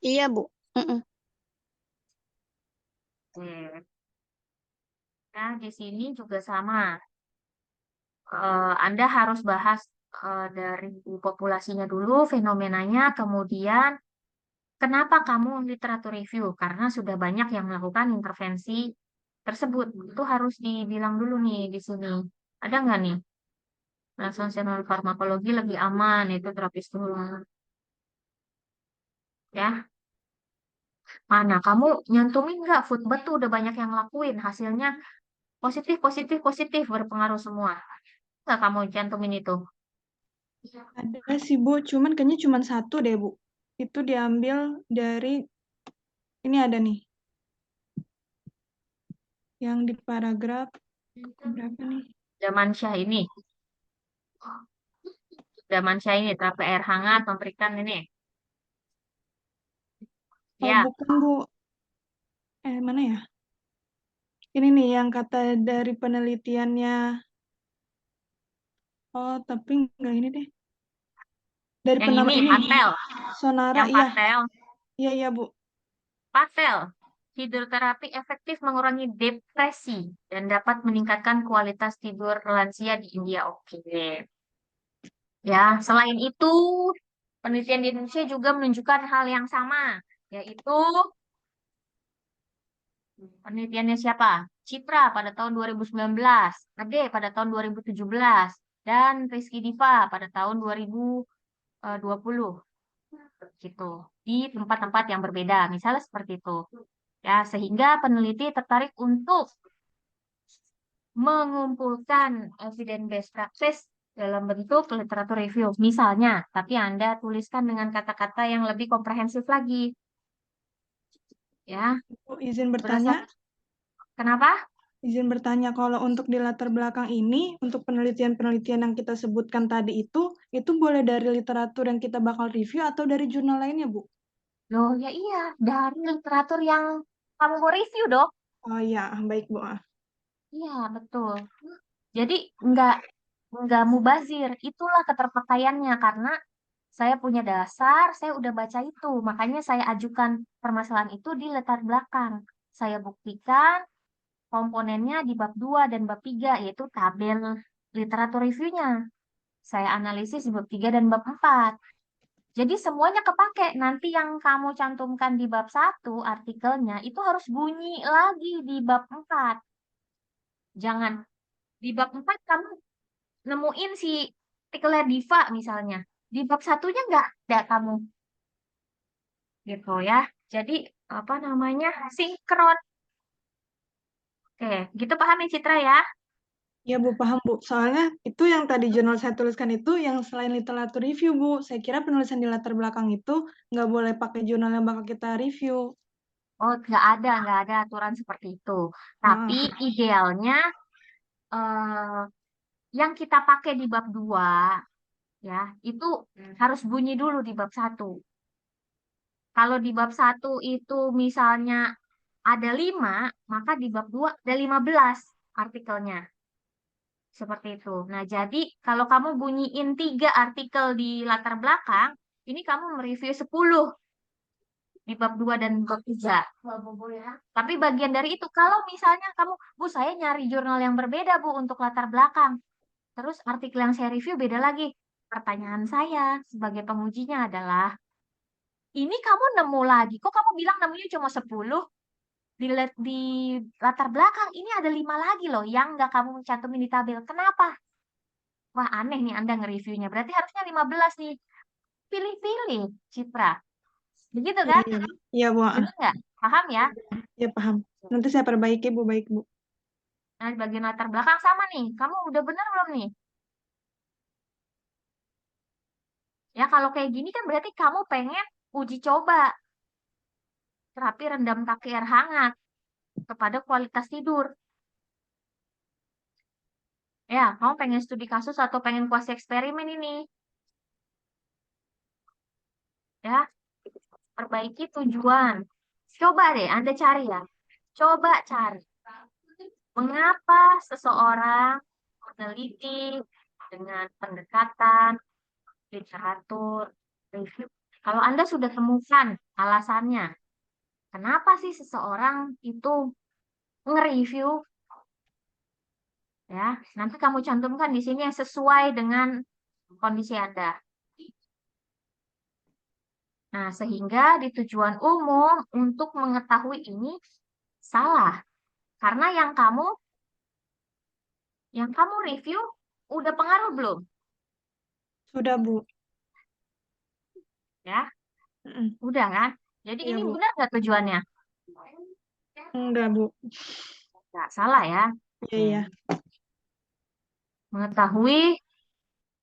Iya, Bu. Mm-mm. Oke. Nah, di sini juga sama. Anda harus bahas dari populasinya dulu, fenomenanya, kemudian kenapa kamu literatur review? Karena sudah banyak yang melakukan intervensi tersebut. Itu harus dibilang dulu nih di sini. Ada nggak nih? Translasional farmakologi lebih aman, itu terapis dulu. Ya, mana kamu nyantumin nggak foodbird tuh udah banyak yang lakuin, hasilnya positif, positif, positif, berpengaruh semua. Nggak kamu cantumin itu? Ada sih Bu, cuman kayaknya cuma satu deh Bu. Itu diambil dari, ini ada nih, yang di paragraf berapa nih? Damansyah ini, Damansyah ini, terapi air hangat, memberikan ini. Oh Ya, bukan Bu, mana ya? Ini nih yang kata dari penelitiannya. Oh tapi nggak ini deh. Dari yang ini, ini, Patel. Sonara, Yang iya. Patel, Iya Bu. Patel. Hidroterapi efektif mengurangi depresi dan dapat meningkatkan kualitas tidur lansia di India. Oke. Ya, selain itu, penelitian di Indonesia juga menunjukkan hal yang sama, yaitu penelitiannya siapa? Citra pada tahun 2019, Ade pada tahun 2017, dan Rizky Diva pada tahun 2020. Gitu. Di tempat-tempat yang berbeda, misalnya seperti itu. Ya, sehingga peneliti tertarik untuk mengumpulkan evidence based practice dalam bentuk literatur review, misalnya, tapi Anda tuliskan dengan kata-kata yang lebih komprehensif lagi. Ya, Bu, izin bertanya. Kenapa? Izin bertanya, kalau untuk di latar belakang ini, untuk penelitian-penelitian yang kita sebutkan tadi itu boleh dari literatur yang kita bakal review atau dari jurnal lainnya, Bu? Loh, ya iya, dari literatur yang kamu mau review dong. Oh iya, baik, Bu. Iya, betul. Jadi nggak mubazir. Itulah keterpakaiannya karena saya punya dasar, saya udah baca itu. Makanya saya ajukan permasalahan itu di latar belakang. Saya buktikan komponennya di bab 2 dan bab 3 yaitu tabel literatur reviewnya. Saya analisis di bab 3 dan bab 4. Jadi semuanya kepake. Nanti yang kamu cantumkan di bab 1 artikelnya itu harus bunyi lagi di bab 4. Jangan di bab 4 kamu nemuin si artikelnya Diva misalnya. Di bab satunya nggak ada kamu. Gitu ya. Jadi apa namanya? Sinkron. Oke, gitu paham ya Citra ya? Ya, Bu, paham, Bu. Soalnya itu yang tadi jurnal saya tuliskan itu yang selain literatur review, Bu. Saya kira penulisan di latar belakang itu nggak boleh pakai jurnal yang bakal kita review. Oh, nggak ada aturan seperti itu. Tapi Ah, idealnya eh, yang kita pakai di bab 2 ya, itu harus bunyi dulu di bab 1. Kalau di bab 1 itu misalnya ada 5, maka di bab 2 ada 15 artikelnya. Seperti itu. Nah, jadi kalau kamu bunyiin 3 artikel di latar belakang, ini kamu mereview 10. di bab 2 dan bab 3. Tapi bagian dari itu, kalau misalnya kamu, Bu, saya nyari jurnal yang berbeda, Bu, untuk latar belakang. Terus artikel yang saya review beda lagi. Pertanyaan saya sebagai pengujinya adalah, ini kamu nemu lagi, kok kamu bilang nemunya cuma 10? Di latar belakang ini ada 5 lagi loh yang nggak kamu cantumin di tabel. Kenapa? Wah, aneh nih Anda nge-reviewnya. Berarti harusnya 15 nih. Pilih-pilih, Citra. Begitu Iya, kan? iya, Bu. Iya, Bu. Benar nggak? Paham ya? Ya, paham. Nanti saya perbaiki, Bu. Baik, Bu. Nah, di bagian latar belakang sama nih. Kamu udah benar belum nih? Ya, kalau kayak gini kan berarti kamu pengen uji coba terapi rendam kaki air hangat kepada kualitas tidur. Ya, kamu pengen studi kasus atau pengen kuasi eksperimen ini. Ya, perbaiki tujuan. Coba deh, Anda cari ya. Coba cari. Mengapa seseorang meneliti dengan pendekatan literatur review? Kalau Anda sudah temukan alasannya, kenapa sih seseorang itu nge-review? Ya, nanti kamu cantumkan di sini yang sesuai dengan kondisi Anda. Nah, sehingga di tujuan umum untuk mengetahui ini salah. Karena yang kamu review udah pengaruh belum? Sudah, Bu. Ya, Mm-mm. udah kan? Jadi Iya, ini Bu. benar nggak tujuannya? Enggak, Bu. Nggak salah ya. Iya, iya. Mengetahui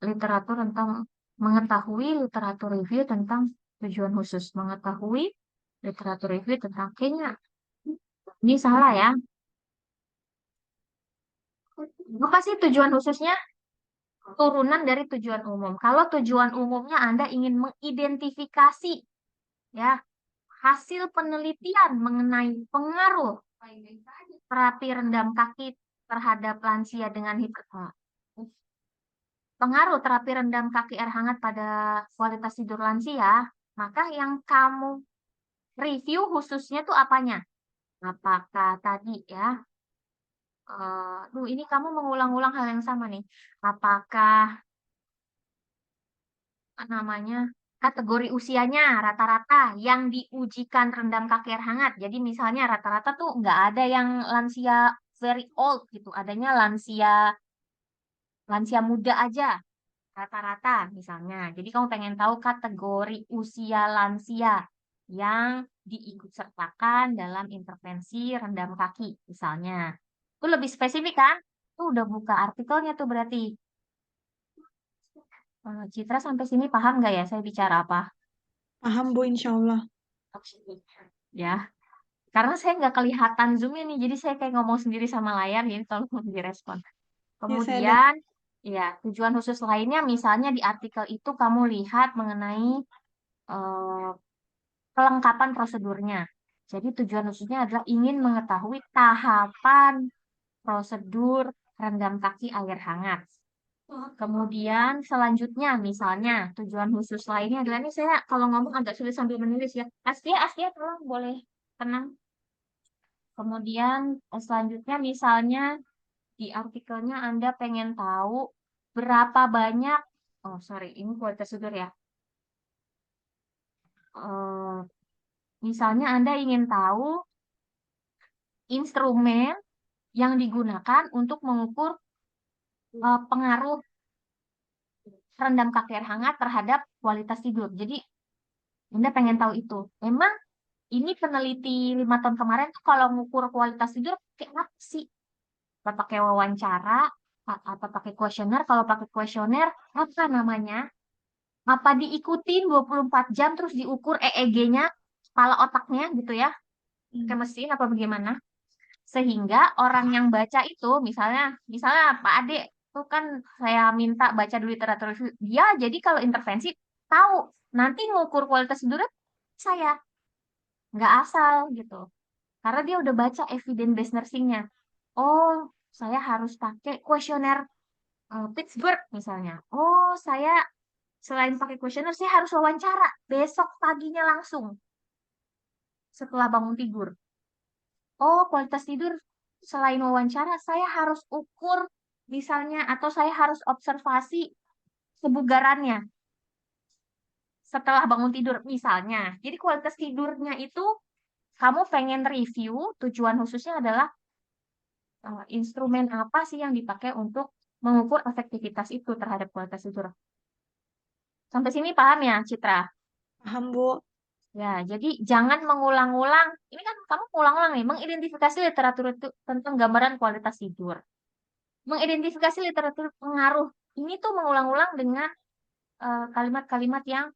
literatur tentang mengetahui literatur review tentang tujuan khusus, mengetahui literatur review tentang kayaknya ini salah ya. Apa sih tujuan khususnya? Turunan dari tujuan umum. Kalau tujuan umumnya Anda ingin mengidentifikasi ya hasil penelitian mengenai pengaruh terapi rendam kaki terhadap lansia dengan pengaruh terapi rendam kaki air hangat pada kualitas tidur lansia, maka yang kamu review khususnya tuh apanya? Apakah tadi ya, ini kamu mengulang-ulang hal yang sama nih. Apakah namanya kategori usianya rata-rata yang diujikan rendam kaki air hangat. Jadi misalnya rata-rata tuh nggak ada yang lansia very old gitu, adanya lansia lansia muda aja rata-rata misalnya. Jadi kamu pengen tahu kategori usia lansia yang diikut sertakan dalam intervensi rendam kaki misalnya. Itu lebih spesifik kan? Itu udah buka artikelnya tuh berarti. Citra sampai sini paham nggak ya saya bicara apa? Paham, Bu, insya Allah. Ya, karena saya nggak kelihatan zoom ini, jadi saya kayak ngomong sendiri sama layar, jadi tolong direspon. Ya, saya Kemudian, ya, tujuan khusus lainnya misalnya di artikel itu kamu lihat mengenai eh, kelengkapan prosedurnya. Jadi tujuan khususnya adalah ingin mengetahui tahapan prosedur rendam kaki air hangat. Kemudian selanjutnya misalnya tujuan khusus lainnya adalah ini saya kalau ngomong agak sulit sambil menulis ya. Astia tolong boleh tenang. Kemudian selanjutnya misalnya di artikelnya Anda pengen tahu berapa banyak, oh sorry ini kualitas tidur ya. Eh, Misalnya Anda ingin tahu instrumen yang digunakan untuk mengukur pengaruh rendam kaki air hangat terhadap kualitas tidur. Jadi Anda pengen tahu itu. Memang ini peneliti 5 tahun kemarin tuh kalau mengukur kualitas tidur kayak apa sih? Apa pakai wawancara, apa pakai kuesioner? Kalau pakai kuesioner, apa namanya? Apa diikutin 24 jam terus diukur EEG-nya, kepala otaknya gitu ya? Pakai mesin apa bagaimana? Sehingga orang yang baca itu, misalnya Pak Ade itu kan saya minta baca dulu literatur review. Dia jadi kalau intervensi tahu nanti ngukur kualitas tidurnya saya nggak asal gitu. Karena dia udah baca evidence based nursing-nya. Oh, saya harus pakai kuesioner Pittsburgh misalnya. Oh, selain pakai kuesioner, saya harus wawancara besok paginya langsung. setelah bangun tidur. Oh, kualitas tidur selain wawancara, saya harus ukur misalnya, atau saya harus observasi kebugarannya setelah bangun tidur misalnya. Jadi kualitas tidurnya itu kamu pengen review, tujuan khususnya adalah instrumen apa sih yang dipakai untuk mengukur efektivitas itu terhadap kualitas tidur. Sampai sini paham ya, Citra? Paham, Bu. Ya, jadi jangan mengulang-ulang. Ini kan kamu mengulang-ulang nih, mengidentifikasi literatur itu tentang gambaran kualitas tidur. Mengidentifikasi literatur pengaruh. Ini tuh mengulang-ulang dengan kalimat-kalimat yang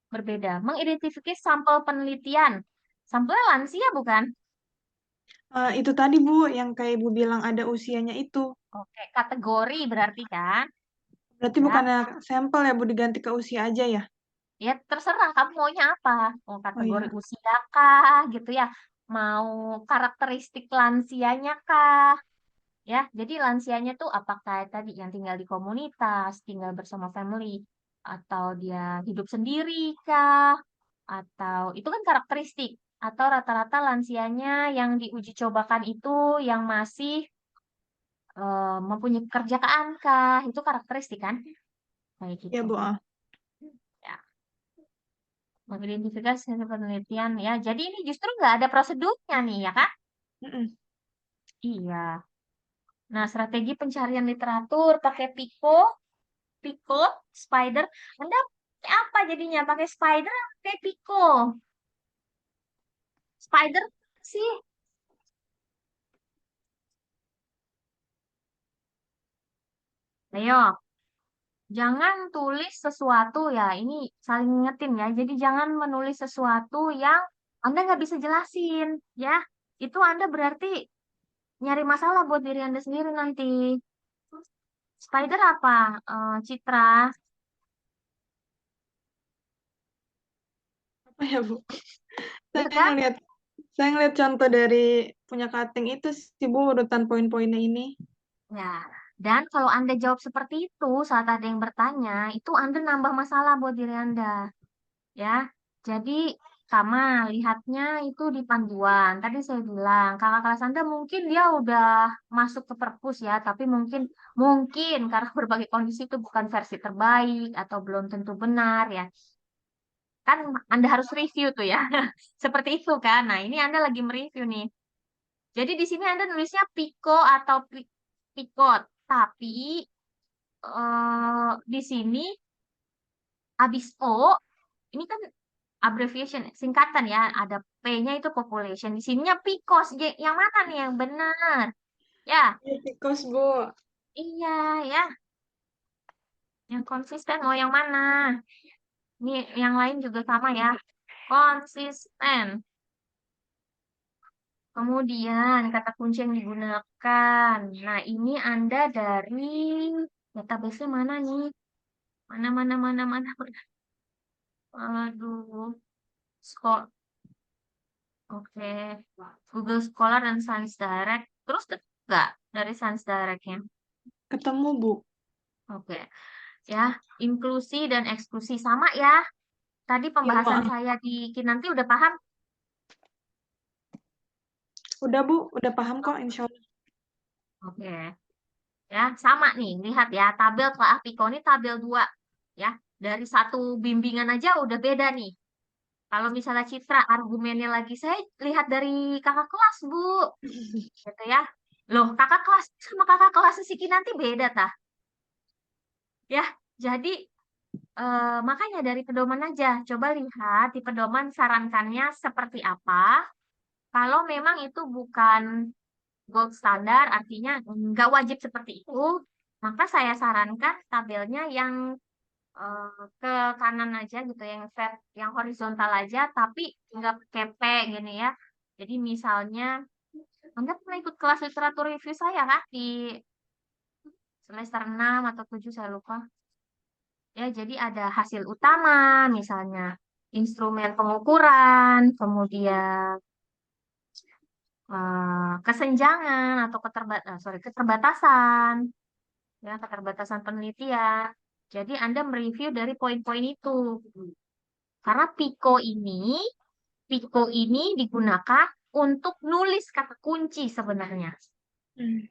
berbeda. Mengidentifikasi sampel penelitian. Sampelnya lansia bukan? Itu tadi, Bu, yang kayak Ibu bilang ada usianya itu. Oke, kategori berarti kan? Berarti Ya, bukannya sampel ya, Bu, diganti ke usia aja ya? ya terserah kamu maunya apa. Mau Oh kategori iya. usia kah gitu ya. Mau karakteristik lansianya kah? Ya, jadi lansianya tuh apakah tadi yang tinggal di komunitas, tinggal bersama family, atau dia hidup sendiri kah? Atau itu kan karakteristik. Atau rata-rata lansianya yang diuji cobakan itu yang masih mempunyai pekerjaan kah? Itu karakteristik kan? Kayak Iya, gitu. Bu. Ya, mengidentifikasi hasil penelitian ya. Jadi ini justru nggak ada prosedurnya nih ya kan? Mm-mm. Iya. Nah, strategi pencarian literatur pakai Pico, Spider. Anda pakai apa jadinya? Pakai Spider atau pakai Pico? Spider sih. Ayo, jangan tulis sesuatu ya. Ini saling ngingetin ya. Jadi jangan menulis sesuatu yang Anda nggak bisa jelasin ya. Itu Anda berarti nyari masalah buat diri Anda sendiri nanti. Spider apa? Citra. Apa ya, Bu? Itu Saya kan? ngeliat saya ngeliat contoh dari punya cutting itu sih, Bu, urutan poin-poinnya ini. Ya, dan kalau Anda jawab seperti itu saat ada yang bertanya, itu Anda nambah masalah buat diri Anda. Ya, jadi sama lihatnya itu di panduan. Tadi saya bilang, kakak kelas Anda mungkin dia udah masuk ke perpus ya, tapi mungkin karena berbagai kondisi itu bukan versi terbaik atau belum tentu benar ya. Kan Anda harus review tuh ya. Seperti itu kan. Nah, ini Anda lagi mereview nih. Jadi di sini Anda nulisnya Pico atau Picot, tapi di sini habis O, ini kan abbreviation, singkatan ya, ada P-nya itu population. Di sininya Picos, yang mana nih yang benar? Ya, Iya, tikus, Bu. iya ya, yang konsisten mau yang mana? Ini yang lain juga sama ya, konsisten. Kemudian kata kunci yang digunakan. Nah, ini Anda dari database-nya mana nih? Mana. Aduh, oke. Google Scholar dan Science Direct. Terus enggak dari Science Direct-nya? Ketemu, Bu. Oke. Ya, inklusi dan eksklusi sama ya. Tadi Iya, pembahasan Bu. saya di Kinanti udah paham? Udah, Bu. Udah paham kok, insya Allah. Oke. Ya, sama nih. Lihat ya, tabel Kelas Piko ini tabel 2. Ya, dari satu bimbingan aja udah beda nih. Kalau misalnya Citra argumennya lagi, saya lihat dari kakak kelas, Bu. Gitu ya. Loh, kakak kelas sama kakak kelas si Kinanti beda tah. Ya, jadi makanya dari pedoman aja. Coba lihat di pedoman sarankannya seperti apa. Kalau memang itu bukan gold standar, artinya nggak wajib seperti itu, maka saya sarankan tabelnya yang ke kanan aja gitu, yang horizontal aja, tapi nggak kepe gini ya. Jadi misalnya, Anda pernah ikut kelas literatur review saya kan di semester 6 atau 7 saya lupa. Ya, jadi ada hasil utama, misalnya instrumen pengukuran, kemudian kesenjangan atau keterbatasan, ya keterbatasan penelitian. Jadi Anda mereview dari poin-poin itu. Karena Pico ini Pico ini digunakan untuk nulis kata kunci sebenarnya, Hmm.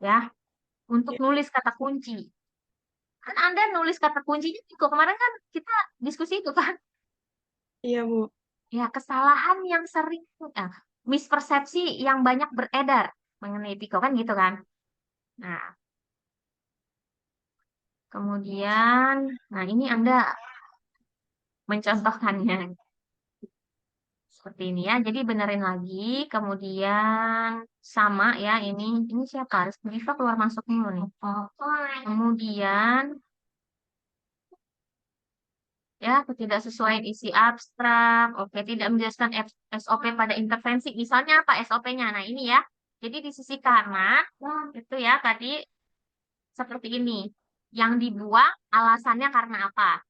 ya, untuk Ya, nulis kata kunci. Kan Anda nulis kata kuncinya Pico. Kemarin kan kita diskusi itu kan. iya, Bu. Ya, kesalahan yang sering, mispersepsi yang banyak beredar mengenai Pico kan gitu kan. Nah, kemudian, nah ini Anda mencontohkannya seperti ini ya. Jadi benerin lagi, kemudian sama ya ini siapa? Rizky Diva keluar masuk dulu nih. Kemudian ya ketidaksesuaian isi abstrak, oke, tidak menjelaskan SOP pada intervensi. Misalnya apa SOP-nya? Nah ini ya. Jadi di sisi kanan itu ya tadi seperti ini. Yang dibuang alasannya karena apa?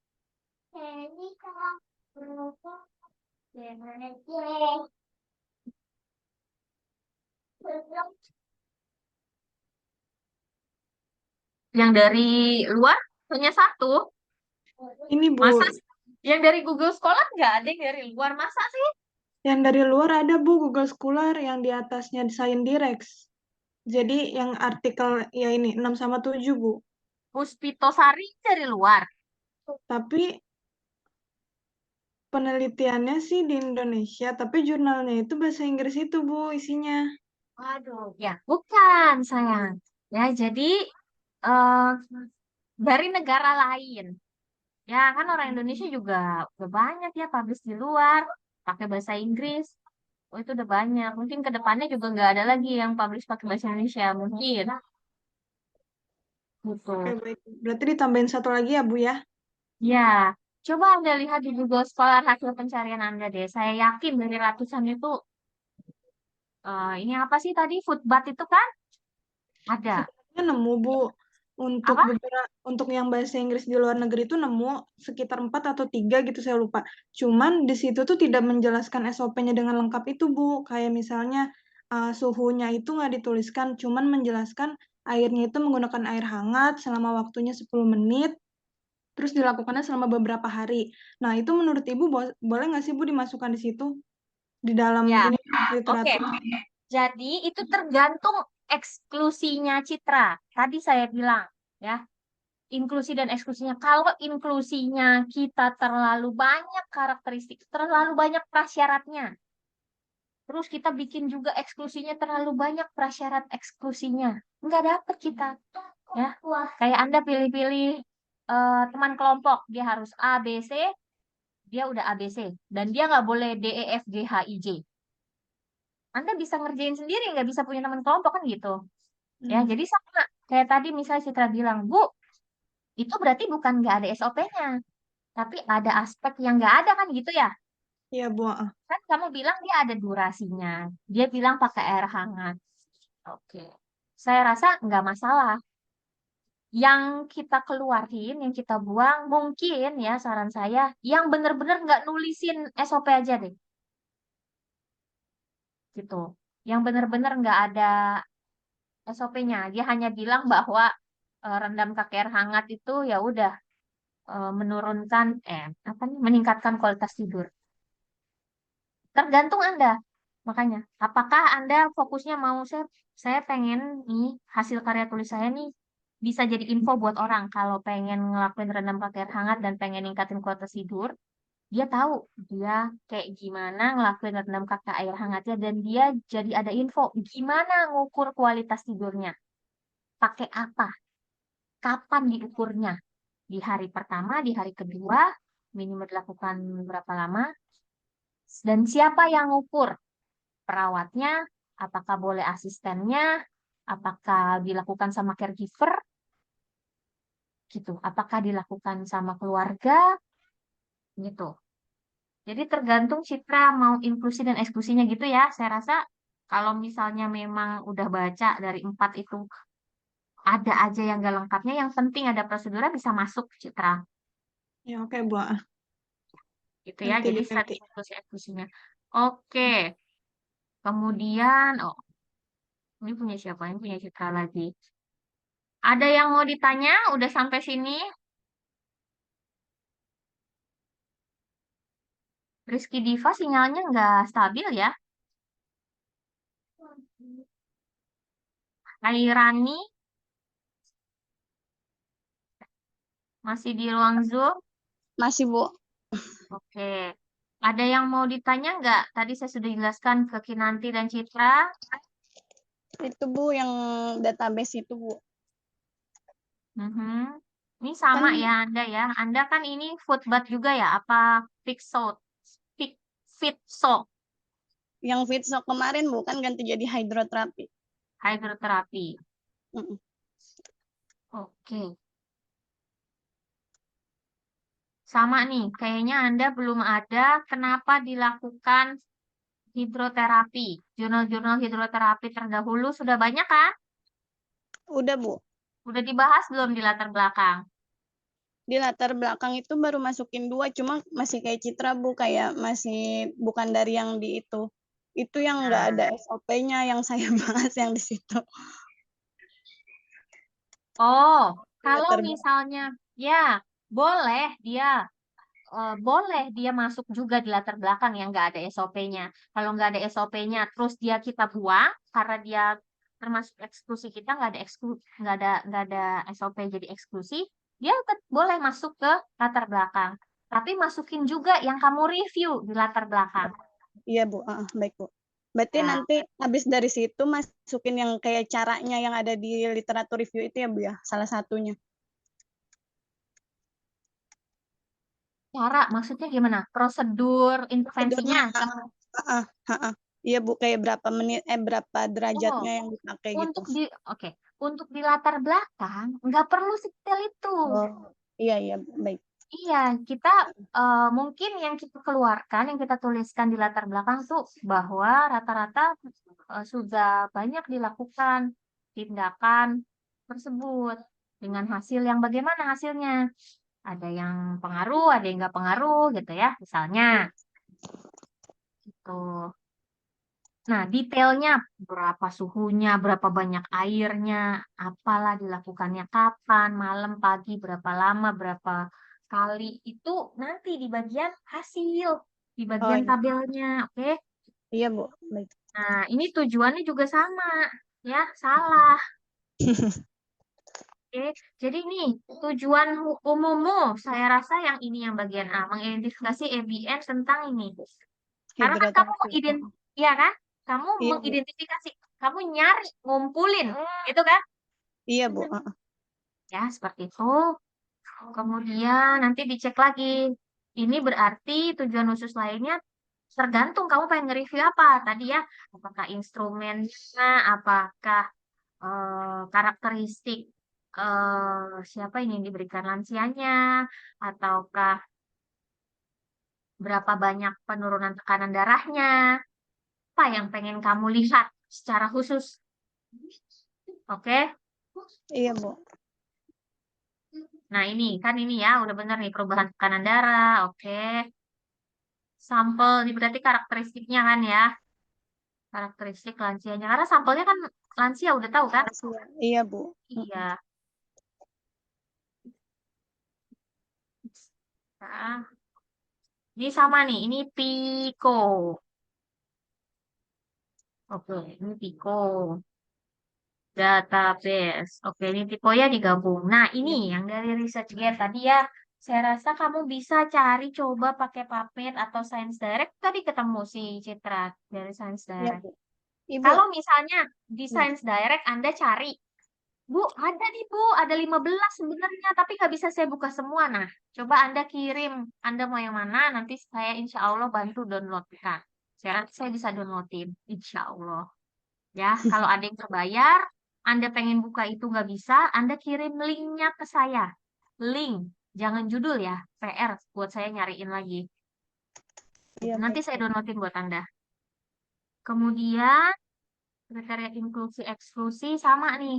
Yang dari luar hanya satu. Ini, Bu. Masa sih? Yang dari Google Scholar nggak ada yang dari luar, masa sih? Yang dari luar ada, Bu, Google Scholar yang di atasnya Sciendirex. Jadi yang artikel ya ini 6 sama 7, Bu. Puspito Sari dari luar. Tapi penelitiannya sih di Indonesia, tapi jurnalnya itu bahasa Inggris itu, Bu, isinya. Waduh, ya bukan sayang. Ya, jadi eh, dari negara lain. Ya, kan orang Indonesia juga udah banyak ya publish di luar, pakai bahasa Inggris. Oh, itu udah banyak. Mungkin ke depannya juga nggak ada lagi yang publish pakai bahasa Indonesia. Mungkin. Gitu. Oke, baik. Berarti ditambahin satu lagi ya, Bu, ya? Ya, coba Anda lihat di Google Scholar hasil pencarian Anda deh. Saya yakin dari ratusan itu, ini apa sih tadi? Foodbath itu kan ada. Sebenarnya nemu, Bu. Apa? Untuk yang bahasa Inggris di luar negeri itu nemu sekitar 4 atau 3 gitu, saya lupa. Cuman di situ tuh tidak menjelaskan SOP-nya dengan lengkap itu, Bu. Kayak misalnya suhunya itu nggak dituliskan, cuman menjelaskan airnya itu menggunakan air hangat selama waktunya 10 menit, terus dilakukannya selama beberapa hari. Nah, itu menurut Ibu boleh nggak sih, Bu, dimasukkan di situ? Di dalam Ya, ini oke. literatur. Jadi itu tergantung eksklusinya Citra. Tadi saya bilang, ya, inklusi dan eksklusinya. Kalau inklusinya kita terlalu banyak karakteristik, terlalu banyak prasyaratnya. Terus kita bikin juga eksklusinya terlalu banyak prasyarat eksklusinya. Nggak dapet kita. Ya, kayak Anda pilih-pilih teman kelompok. Dia harus A, B, C. Dia udah A, B, C. Dan dia nggak boleh D, E, F, G, H, I, J. Anda bisa ngerjain sendiri, nggak bisa punya teman kelompok kan gitu. Ya, jadi sama. Kayak tadi misalnya Citra bilang, Bu, itu berarti bukan nggak ada SOP-nya. Tapi ada aspek yang nggak ada kan gitu ya. Iya, Bu. Kan kamu bilang dia ada durasinya. Dia bilang pakai air hangat. Oke. Saya rasa nggak masalah. Yang kita keluarin, yang kita buang, mungkin ya saran saya, yang bener-bener nggak nulisin SOP aja deh. Gitu. Yang bener-bener nggak ada SOP-nya. Dia hanya bilang bahwa rendam pakai air hangat itu ya udah menurunkan apa nih meningkatkan kualitas tidur. Tergantung Anda. Makanya, apakah Anda fokusnya mau saya pengen nih hasil karya tulis saya nih bisa jadi info buat orang kalau pengen ngelakuin rendam pakai air hangat dan pengen ningkatin kualitas tidur, dia tahu dia kayak gimana ngelakuin rendam pakai air hangatnya dan dia jadi ada info gimana ngukur kualitas tidurnya, pakai apa, kapan diukurnya, di hari pertama, di hari kedua, minimal dilakukan berapa lama, dan siapa yang ngukur, perawatnya, apakah boleh asistennya, apakah dilakukan sama caregiver, gitu, apakah dilakukan sama keluarga, gitu. Jadi tergantung Citra mau inklusi dan eksklusinya gitu ya. Saya rasa kalau misalnya memang udah baca dari 4 itu ada aja yang gak lengkapnya, yang penting ada prosedurnya bisa masuk Citra. Ya, oke, Bu. Gitu ya. Nanti Jadi set diganti. inklusi eksklusinya. Oke. Kemudian, oh ini punya siapa? Ini punya Citra lagi. Ada yang mau ditanya? Udah sampai sini? Rizky Diva sinyalnya nggak stabil ya. Airani masih di ruang Zoom. Masih, Bu. Oke. Ada yang mau ditanya nggak? Tadi saya sudah jelaskan ke Kinanti dan Citra. Itu, Bu, yang database itu, Bu. Mhm. Ini sama Kan ya Anda ya. Anda kan ini footbath juga ya? Apa Pixel? Fit, Fitso, yang feedstock kemarin, Bu, kan ganti jadi hidroterapi. hidroterapi. Mm-mm. Oke. Sama nih, kayaknya Anda belum ada kenapa dilakukan hidroterapi. Jurnal-jurnal hidroterapi terdahulu sudah banyak kan? Udah, Bu. Udah dibahas belum di latar belakang? Di latar belakang itu baru masukin 2, cuma masih kayak Citra, Bu, kayak masih bukan dari yang di itu. Itu yang nggak ada Nah, SOP-nya yang saya bahas yang di situ. oh, Di kalau latar belakang. misalnya, ya, boleh dia, boleh dia masuk juga di latar belakang yang nggak ada SOP-nya. Kalau nggak ada SOP-nya, terus dia kita buang karena dia termasuk eksklusi kita nggak ada SOP jadi eksklusi, dia boleh masuk ke latar belakang. Tapi masukin juga yang kamu review di latar belakang. Iya, Bu. Baik, Bu. Berarti Ya, nanti habis dari situ masukin yang kayak caranya yang ada di literatur review itu ya, Bu, ya? Salah satunya. cara maksudnya gimana? Prosedur Prosedurnya, intervensinya kamu. heeh, heeh. Iya, Bu, kayak berapa menit, berapa Oh, derajatnya yang dipakai gitu. oke, untuk di latar belakang nggak perlu sedetail itu. Oh, iya, iya, baik. Iya, kita mungkin yang kita keluarkan, yang kita tuliskan di latar belakang tuh bahwa rata-rata sudah banyak dilakukan tindakan tersebut dengan hasil yang bagaimana hasilnya. Ada yang pengaruh, ada yang nggak pengaruh gitu ya, misalnya. Gitu. Nah, detailnya berapa suhunya, berapa banyak airnya, apalah dilakukannya kapan, malam, pagi, berapa lama, berapa kali, itu nanti di bagian hasil, di Oh, bagian iya. tabelnya, oke? Iya, Bu, baik. Nah, ini tujuannya juga sama, ya, salah. Oke, jadi nih tujuan umummu, saya rasa yang ini yang bagian A, mengidentifikasi EBM tentang ini. Karena kan kamu Hidroterapi. ya kan? Kamu Iya, Bu. mengidentifikasi, kamu nyari, ngumpulin, itu kan? Iya, Bu. Ya, seperti itu. Kemudian nanti dicek lagi. Ini berarti tujuan khusus lainnya tergantung kamu pengen nge-review apa. Tadi ya, apakah instrumennya, apakah karakteristik siapa ini yang diberikan lansianya, ataukah berapa banyak penurunan tekanan darahnya, apa yang pengen kamu lihat secara khusus. Oke? Iya, Bu. Nah, ini kan ini ya, udah bener nih perubahan tekanan darah. Oke. Sampel, ini berarti karakteristiknya kan ya. Karakteristik lansianya. Karena sampelnya kan lansia udah tahu kan? Lansia. Iya, Bu. Iya. Nah, ini sama nih, ini Pico. Oke, ini Pico. Database. Oke, ini tipe ya digabung. Nah, ini Iya, yang dari ResearchGate tadi ya. Saya rasa kamu bisa cari coba pakai PubMed atau Science Direct. Tadi ketemu si Citra dari Science iya, Direct. Bu. Ibu. Kalau misalnya di Hmm. Science Direct Anda cari, Bu, ada nih Bu, ada 15 sebenarnya, tapi nggak bisa saya buka semua. Nah, coba Anda kirim, Anda mau yang mana, nanti saya insya Allah bantu downloadkan. Saya bisa downloadin, insya Allah. Ya, kalau ada yang terbayar, Anda pengen buka itu nggak bisa, Anda kirim linknya ke saya. Link, jangan judul ya, PR buat saya nyariin lagi. Iya, Nanti baik, saya Bu. downloadin buat Anda. Kemudian, kriteria inklusi eksklusi sama nih.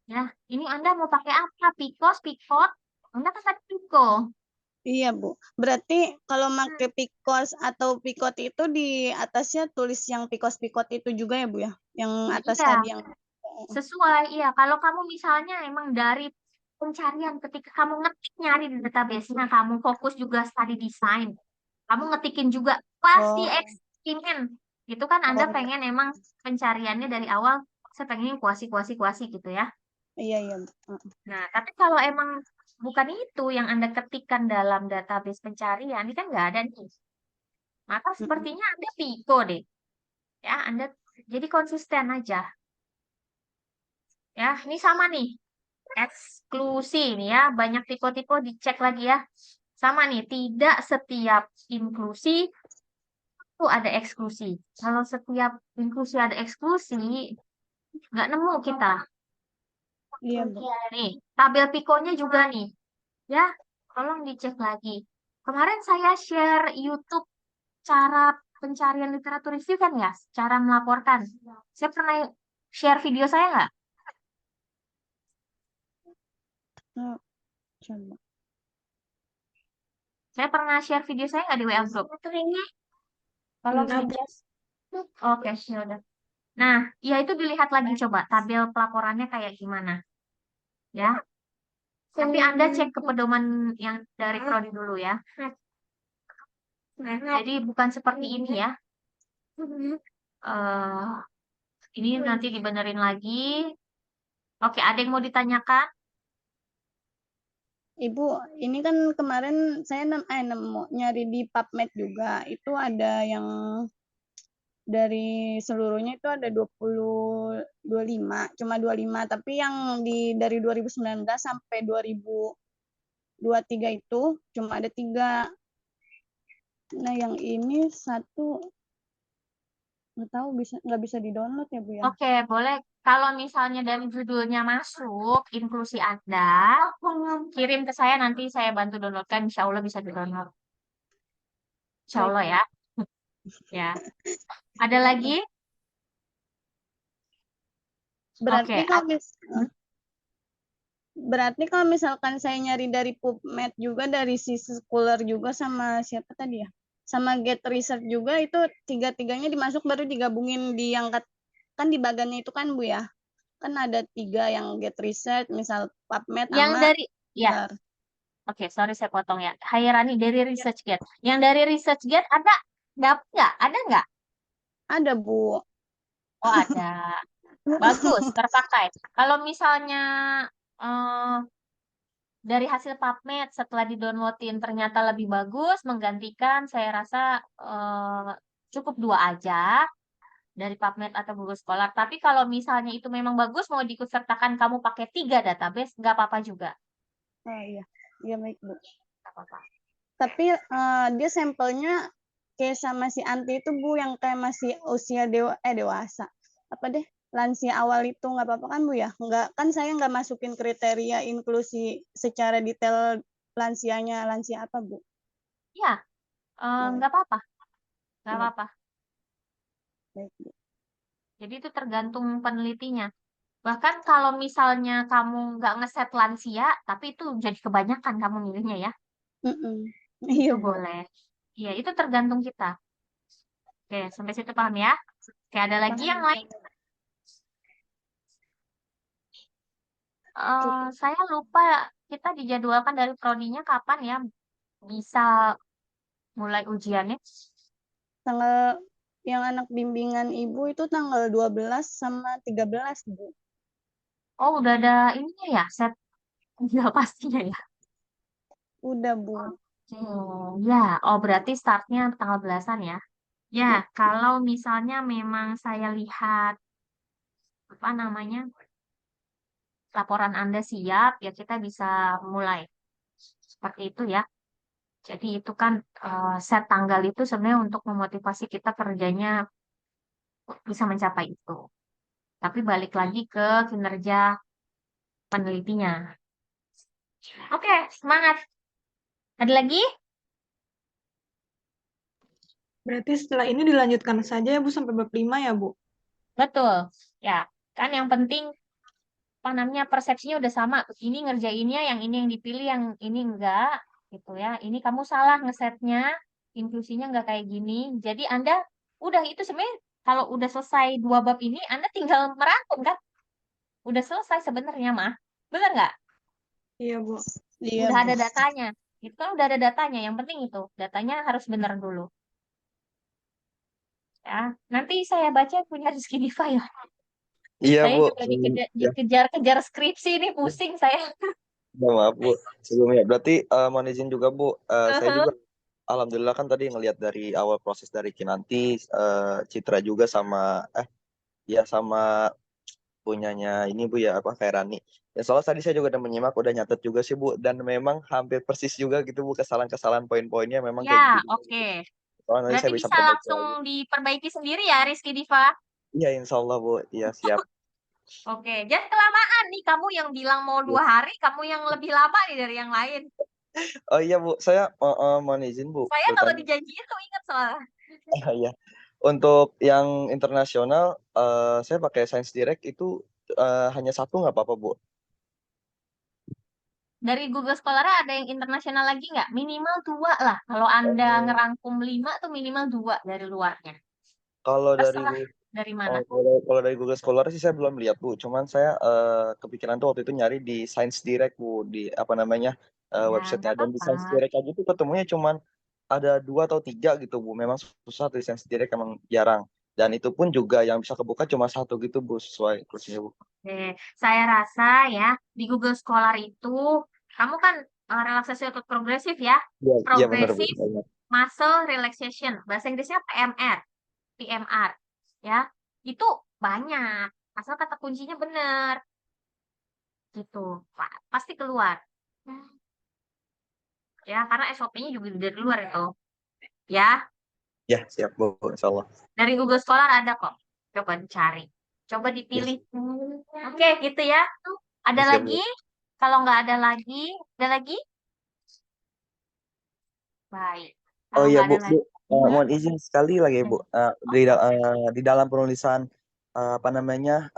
Ya, ini Anda mau pakai apa? Pikos, pikot? Anda kan tadi piko. Iya, Bu. Berarti kalau pakai pikos atau pikot itu di atasnya tulis yang pikos-pikot itu juga ya, Bu, ya? Yang atas Iya, tadi yang sesuai. Iya, kalau kamu misalnya emang dari pencarian ketika kamu ngetik nyari di database-nya, kamu fokus juga study design. Kamu ngetikin juga Kuasi Oh, eksperimen. Itu kan Anda oh, pengen emang pencariannya dari awal, saya pengen kuasi gitu ya. iya iya Bu. Nah, tapi kalau emang bukan itu yang Anda ketikkan dalam database pencarian, ini kan nggak ada nih. Maka sepertinya Anda Piko deh. Ya, Anda jadi konsisten aja. Ya, ini sama nih. Eksklusi nih ya, banyak tipe-tipe dicek lagi ya. Sama nih, tidak setiap inklusi itu ada eksklusi. Kalau setiap inklusi ada eksklusi, nggak nemu kita. Iya Bu. Nih, tabel Pikonya juga nih. Ya, tolong dicek lagi. Kemarin saya share YouTube cara pencarian literatur review kan ya, cara melaporkan. Saya pernah share video saya nggak? Oh, coba. Saya pernah share video saya nggak di WA group? Tolong Enggak, Bu. dicek. Oke, ya udah. Nah, ya itu dilihat lagi coba tabel pelaporannya kayak gimana. Ya, tapi Anda cek ke pedoman yang dari prodi dulu ya. Jadi bukan seperti ini ya. Eh, ini nanti dibenerin lagi. Oke, ada yang mau ditanyakan? Ibu, ini kan kemarin saya nemu nyari di PubMed juga. Itu ada yang dari seluruhnya itu ada 25, cuma 25, tapi yang dari 2019 sampai 2023 itu cuma ada 3. Nah, yang ini satu nggak tahu nggak bisa di-download ya, Bu ya? Oke, boleh. Kalau misalnya dari judulnya masuk, inklusi Anda, kirim ke saya, nanti saya bantu downloadkan. Insya Allah bisa di-download. Insya Baik, Allah Bu. ya. Ya. Ada lagi? Berarti Oke. berarti kalau misalkan saya nyari dari PubMed juga, dari si Scholar juga, sama siapa tadi ya? Sama Get Research juga, itu tiga-tiganya dimasuk baru digabungin diangkat. Kan di bagannya itu kan Bu ya? Kan ada 3 yang Get Research, misal PubMed Yang sama dari, ya, Scholar. oke, sorry saya potong ya. Hairani dari ResearchGate. Yang dari ResearchGate ada? Dapat nggak? Ada nggak? Ada Bu. Oh, ada. Bagus, terpakai. Kalau misalnya eh, dari hasil PubMed setelah didownloadin ternyata lebih bagus, menggantikan saya rasa cukup 2 aja dari PubMed atau Google Scholar. Tapi kalau misalnya itu memang bagus, mau diikutsertakan kamu pakai 3 database, nggak apa-apa juga. Oh iya, iya baik Bu. Nggak apa-apa. Tapi dia sampelnya kayak sama si Anti itu Bu, yang kayak masih usia dewasa. Apa deh? Lansia awal itu nggak apa-apa kan Bu ya? Nggak, kan saya nggak masukin kriteria inklusi secara detail lansianya lansia apa Bu? Ya, nggak apa-apa. Nggak Iya, apa-apa. baik Bu. Jadi itu tergantung penelitinya. Bahkan kalau misalnya kamu nggak ngeset lansia, tapi itu jadi kebanyakan kamu milihnya ya, Iya itu Bu. boleh. Iya, itu tergantung kita. Oke, sampai situ paham ya? Oke, ada lagi yang lain? Saya lupa kita dijadwalkan dari prodinya kapan ya bisa mulai ujiannya. Tanggal yang anak bimbingan Ibu itu tanggal 12 sama 13 Bu. Oh, udah ada ininya ya, set ya pastinya ya. Udah Bu. Ya, oh berarti startnya tanggal belasan ya. Ya, kalau misalnya memang saya lihat apa namanya laporan Anda siap, ya kita bisa mulai seperti itu ya. Jadi itu kan set tanggal itu sebenarnya untuk memotivasi kita kerjanya bisa mencapai itu. Tapi balik lagi ke kinerja penelitinya. Oke, semangat. Ada lagi? Berarti setelah ini dilanjutkan saja ya Bu sampai bab 5 ya Bu? Betul. Ya, kan yang penting apa namanya persepsinya udah sama. Ini ngerjainnya, yang ini yang dipilih, yang ini enggak, gitu ya. Ini kamu salah ngesetnya, inklusinya enggak kayak gini. Jadi Anda udah itu sebenarnya kalau udah selesai 2 bab ini, Anda tinggal merangkum kan? Udah selesai sebenarnya mah. Bener nggak? Iya Bu. Iya Udah Bu. ada datanya. Itu kan udah ada datanya. Yang penting itu datanya harus benar dulu. Ya, nanti saya baca punya Rizky Diva ya. Iya Saya Bu. juga Ya, dikejar-kejar skripsi ini, pusing saya. maaf Bu. Sebelumnya berarti mohon izin juga Bu. Saya Heeh. juga alhamdulillah kan tadi ngelihat dari awal proses dari Kinanti, Citra juga sama ya sama punyanya ini Bu ya apa Kairani. Ya soalnya tadi saya juga udah menyimak, udah nyatet juga sih Bu, dan memang hampir persis juga gitu Bu kesalahan-kesalahan poin-poinnya memang kayak Ya, gitu. oke. Soalnya nanti Berarti saya bisa bisa perbaiki langsung lagi. diperbaiki sendiri ya, Rizky Diva. Iya insya Allah Bu, iya siap. Oke, jangan kelamaan nih. Kamu yang bilang mau 2 hari, kamu yang lebih lama nih dari yang lain. Oh iya Bu, saya mohon izin Bu Saya kalau bertanya. dijanjiin tuh ingat soalnya. Iya. Untuk yang internasional, saya pakai Science Direct itu hanya satu nggak apa-apa Bu? Dari Google Scholar ada yang internasional lagi nggak? Minimal 2 lah. Kalau Anda Oh, ngerangkum 5 tuh minimal 2 dari luarnya. kalau dari Terserah dari mana. kalau dari Google Scholar sih saya belum lihat Bu. Cuman saya kepikiran tuh waktu itu nyari di Science Direct Bu, di apa namanya Ya, websitenya. nggak Dan di apa-apa. Science Direct aja tuh ketemunya cuman ada 2 atau 3 gitu Bu. Memang susah di Science Direct, emang jarang. Dan itu pun juga yang bisa kebuka cuma satu gitu Bu, sesuai kursinya Bu. Oke, saya rasa ya di Google Scholar itu kamu kan relaksasi otot progresif ya, Iya, iya benar Bu. progressive Banyak. muscle relaxation, bahasa Inggrisnya PMR, PMR, ya itu banyak, asal kata kuncinya benar, gitu, pasti keluar, ya karena SOP-nya juga dari luar itu, ya Ya, siap Bu, insya Allah. dari Google Scholar ada kok, coba dicari, coba Ya, dipilih, oke gitu ya, ada siap lagi, Bu. kalau nggak ada lagi, ada lagi? Baik. Oh Kalau iya nggak Bu, ada lagi, mohon izin sekali lagi Bu. Di dalam penulisan apa namanya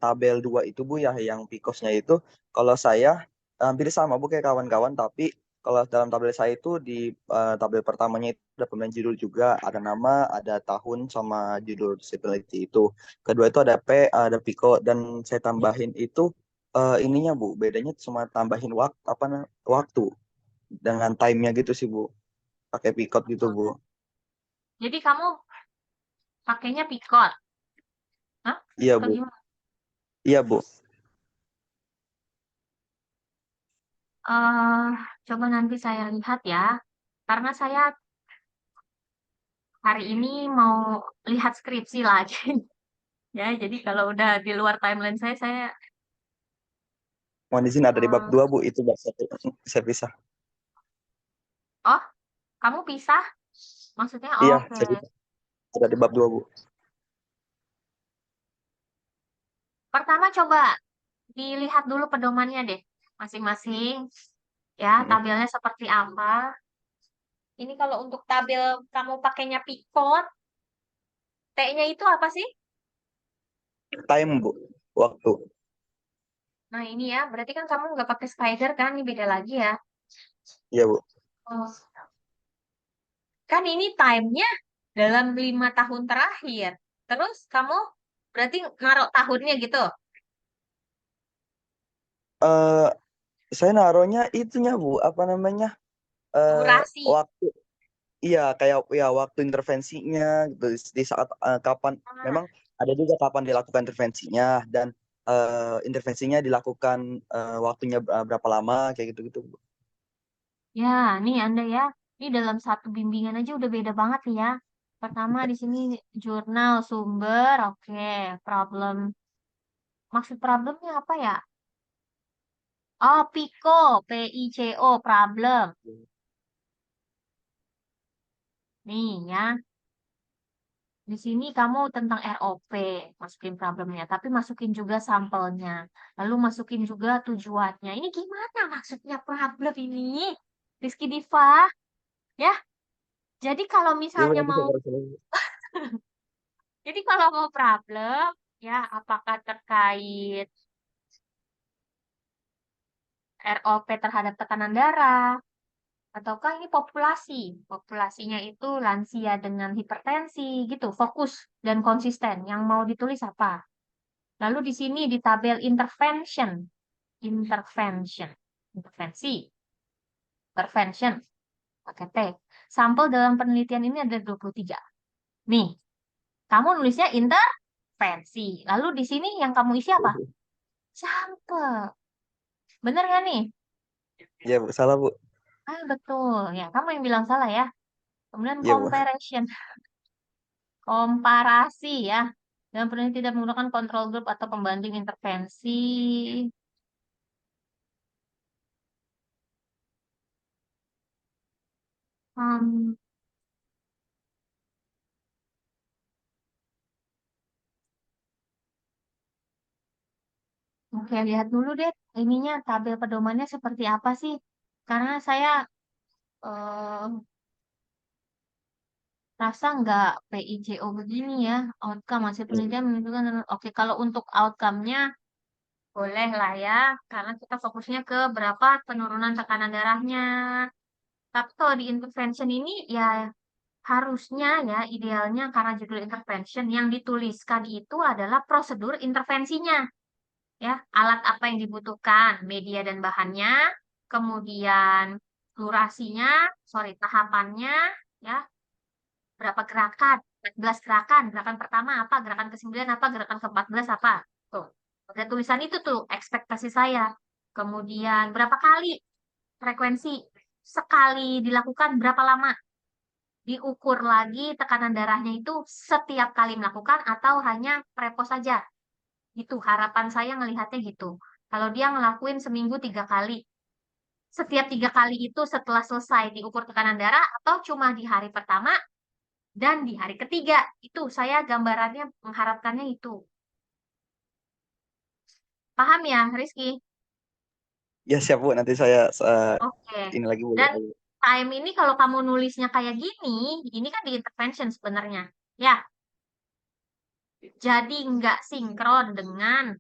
tabel 2 itu Bu ya, yang PICOS-nya itu, kalau saya hampir sama Bu kayak kawan-kawan, tapi kalau dalam tabel saya itu di tabel pertamanya itu ada pemilihan judul juga, ada nama, ada tahun sama judul disability itu. Kedua itu ada ada PICO, dan saya tambahin itu ininya Bu, bedanya cuma tambahin waktu dengan time-nya gitu sih Bu. Pakai Picot gitu Bu. jadi kamu pakainya pikot. Hah? Iya Atau Bu. gimana? Iya Bu. Eh, coba nanti saya lihat ya. Karena saya hari ini mau lihat skripsi lagi. Ya, jadi kalau udah di luar timeline saya Mohon izin ada di bab eh, 2 Bu, itu bab 1. Saya pisah. oh, kamu pisah? Maksudnya Iya, oke. saya pisah. Ada di bab 2 Bu. Pertama coba dilihat dulu pedomannya deh, masing-masing. Ya, Mm. tabelnya seperti apa. Ini kalau untuk tabel kamu pakainya pikot, T-nya itu apa sih? Time Bu. Waktu. Nah ini ya, berarti kan kamu nggak pakai spider kan? Ini beda lagi ya. Iya Bu. Oh. Kan ini time-nya dalam 5 tahun terakhir. Terus kamu berarti naruh tahunnya gitu. eh saya naruhnya itunya Bu, apa namanya? Durasi. Waktu. Iya, kayak ya waktu intervensinya gitu, di saat kapan Nah, memang ada juga kapan dilakukan intervensinya, dan intervensinya dilakukan waktunya berapa lama kayak gitu-gitu Bu. ya, nih Anda ya. Ini dalam satu bimbingan aja udah beda banget nih ya. Pertama di sini jurnal sumber, oke, problem. Maksud problemnya apa ya? Oh, PICO, PICO, problem. Nih ya. Di sini kamu tentang ROP, masukin problemnya, tapi masukin juga sampelnya. Lalu masukin juga tujuannya. Ini gimana maksudnya problem ini? Rizky Diva, ya. Jadi kalau Iya Bu, misalnya nanti mau, saya koreksi. jadi kalau mau problem, ya apakah terkait ROP terhadap tekanan darah, ataukah ini populasi? Populasinya itu lansia dengan hipertensi, gitu. Fokus dan konsisten. Yang mau ditulis apa? Lalu di sini di tabel intervention, intervention, intervensi, intervention, pakai T. Sampel dalam penelitian ini ada 23. Nih, Kamu nulisnya intervensi. Lalu di sini yang kamu isi apa? Sampel. Bener nggak nih? Iya Bu, salah Bu. Ah, betul. Ya, kamu yang bilang salah ya. Kemudian Iya Bu. comparison. Komparasi ya. Dan peneliti tidak menggunakan control group atau pembanding intervensi. Hmm, Oke, lihat dulu deh ininya tabel pedomannya seperti apa sih? Karena saya eh, rasa nggak PIJO begini ya. Outcome hasil penelitian menunjukkan. Oke, kalau untuk outcome-nya boleh lah ya. Karena kita fokusnya ke berapa penurunan tekanan darahnya. Tapi kalau di intervention ini ya harusnya ya idealnya karena judul intervention yang dituliskan itu adalah prosedur intervensinya. Ya, alat apa yang dibutuhkan, media dan bahannya, kemudian durasinya, tahapannya, ya, berapa gerakan, 14 gerakan, gerakan pertama apa, gerakan ke-9 apa, gerakan ke-14 apa. Tuh, ada tulisan itu tuh, ekspektasi saya. Kemudian berapa kali frekuensi, sekali dilakukan berapa lama, diukur lagi tekanan darahnya itu setiap kali melakukan atau hanya prepos saja. Itu harapan saya ngelihatnya gitu. Kalau dia ngelakuin seminggu 3 kali, setiap 3 kali itu setelah selesai diukur tekanan darah atau cuma di hari pertama dan di hari ketiga. Itu saya gambarannya mengharapkannya itu. Paham ya, Rizky? Ya siap Bu, nanti saya Oke. ini lagi Bu. Dan time ini kalau kamu nulisnya kayak gini, ini kan di intervention sebenarnya. Ya, jadi nggak sinkron dengan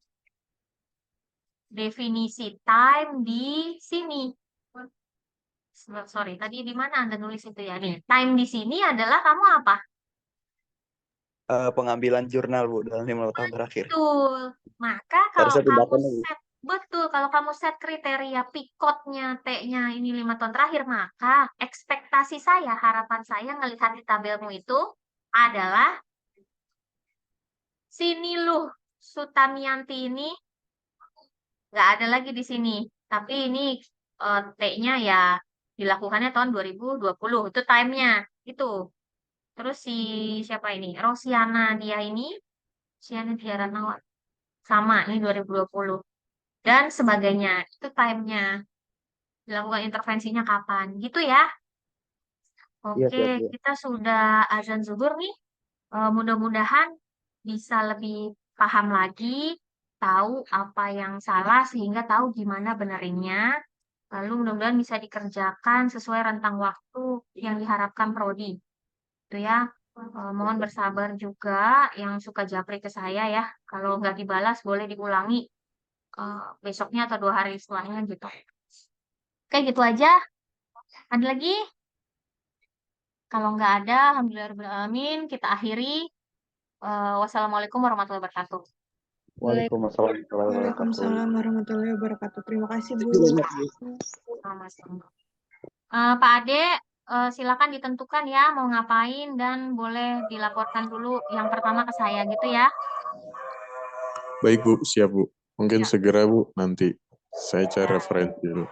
definisi time di sini. Sorry, tadi di mana Anda nulis itu ya? Nih, time di sini adalah kamu apa? Pengambilan jurnal Bu dalam 5 tahun terakhir. Betul. Maka kalau Harusnya kamu tindakannya Bu. set, betul, kalau kamu set kriteria pikotnya, T-nya ini 5 tahun terakhir, maka ekspektasi saya, harapan saya ngelihat di tabelmu itu adalah sini loh, Sutamianti ini nggak ada lagi di sini. Tapi ini T-nya ya dilakukannya tahun 2020, itu time-nya. Itu. Terus si siapa ini? Rosiana dia ini, Rosiana Diara Nawat. Sama, ini 2020. Dan sebagainya. Itu time-nya. Dilakukan intervensinya kapan. Gitu ya. Iya Oke, siap Bu. kita sudah azan zuhur nih. Mudah-mudahan bisa lebih paham lagi, tahu apa yang salah sehingga tahu gimana benerinnya. Lalu mudah-mudahan bisa dikerjakan sesuai rentang waktu yang diharapkan Prodi. Itu ya. Mohon bersabar juga yang suka japri ke saya ya. Kalau nggak dibalas boleh diulangi besoknya atau 2 hari setelahnya gitu. Oke, gitu aja. Ada lagi? Kalau nggak ada, alhamdulillahirobbilalamin, kita akhiri. Wassalamualaikum warahmatullahi wabarakatuh. Waalaikumsalam warahmatullahi wabarakatuh. Waalaikumsalam warahmatullahi wabarakatuh. Terima kasih Bu. Sama-sama. Pak Ade, silakan ditentukan ya mau ngapain dan boleh dilaporkan dulu yang pertama ke saya gitu ya. Baik Bu, siap Bu. Mungkin Ya. segera Bu, nanti saya cari referensi dulu.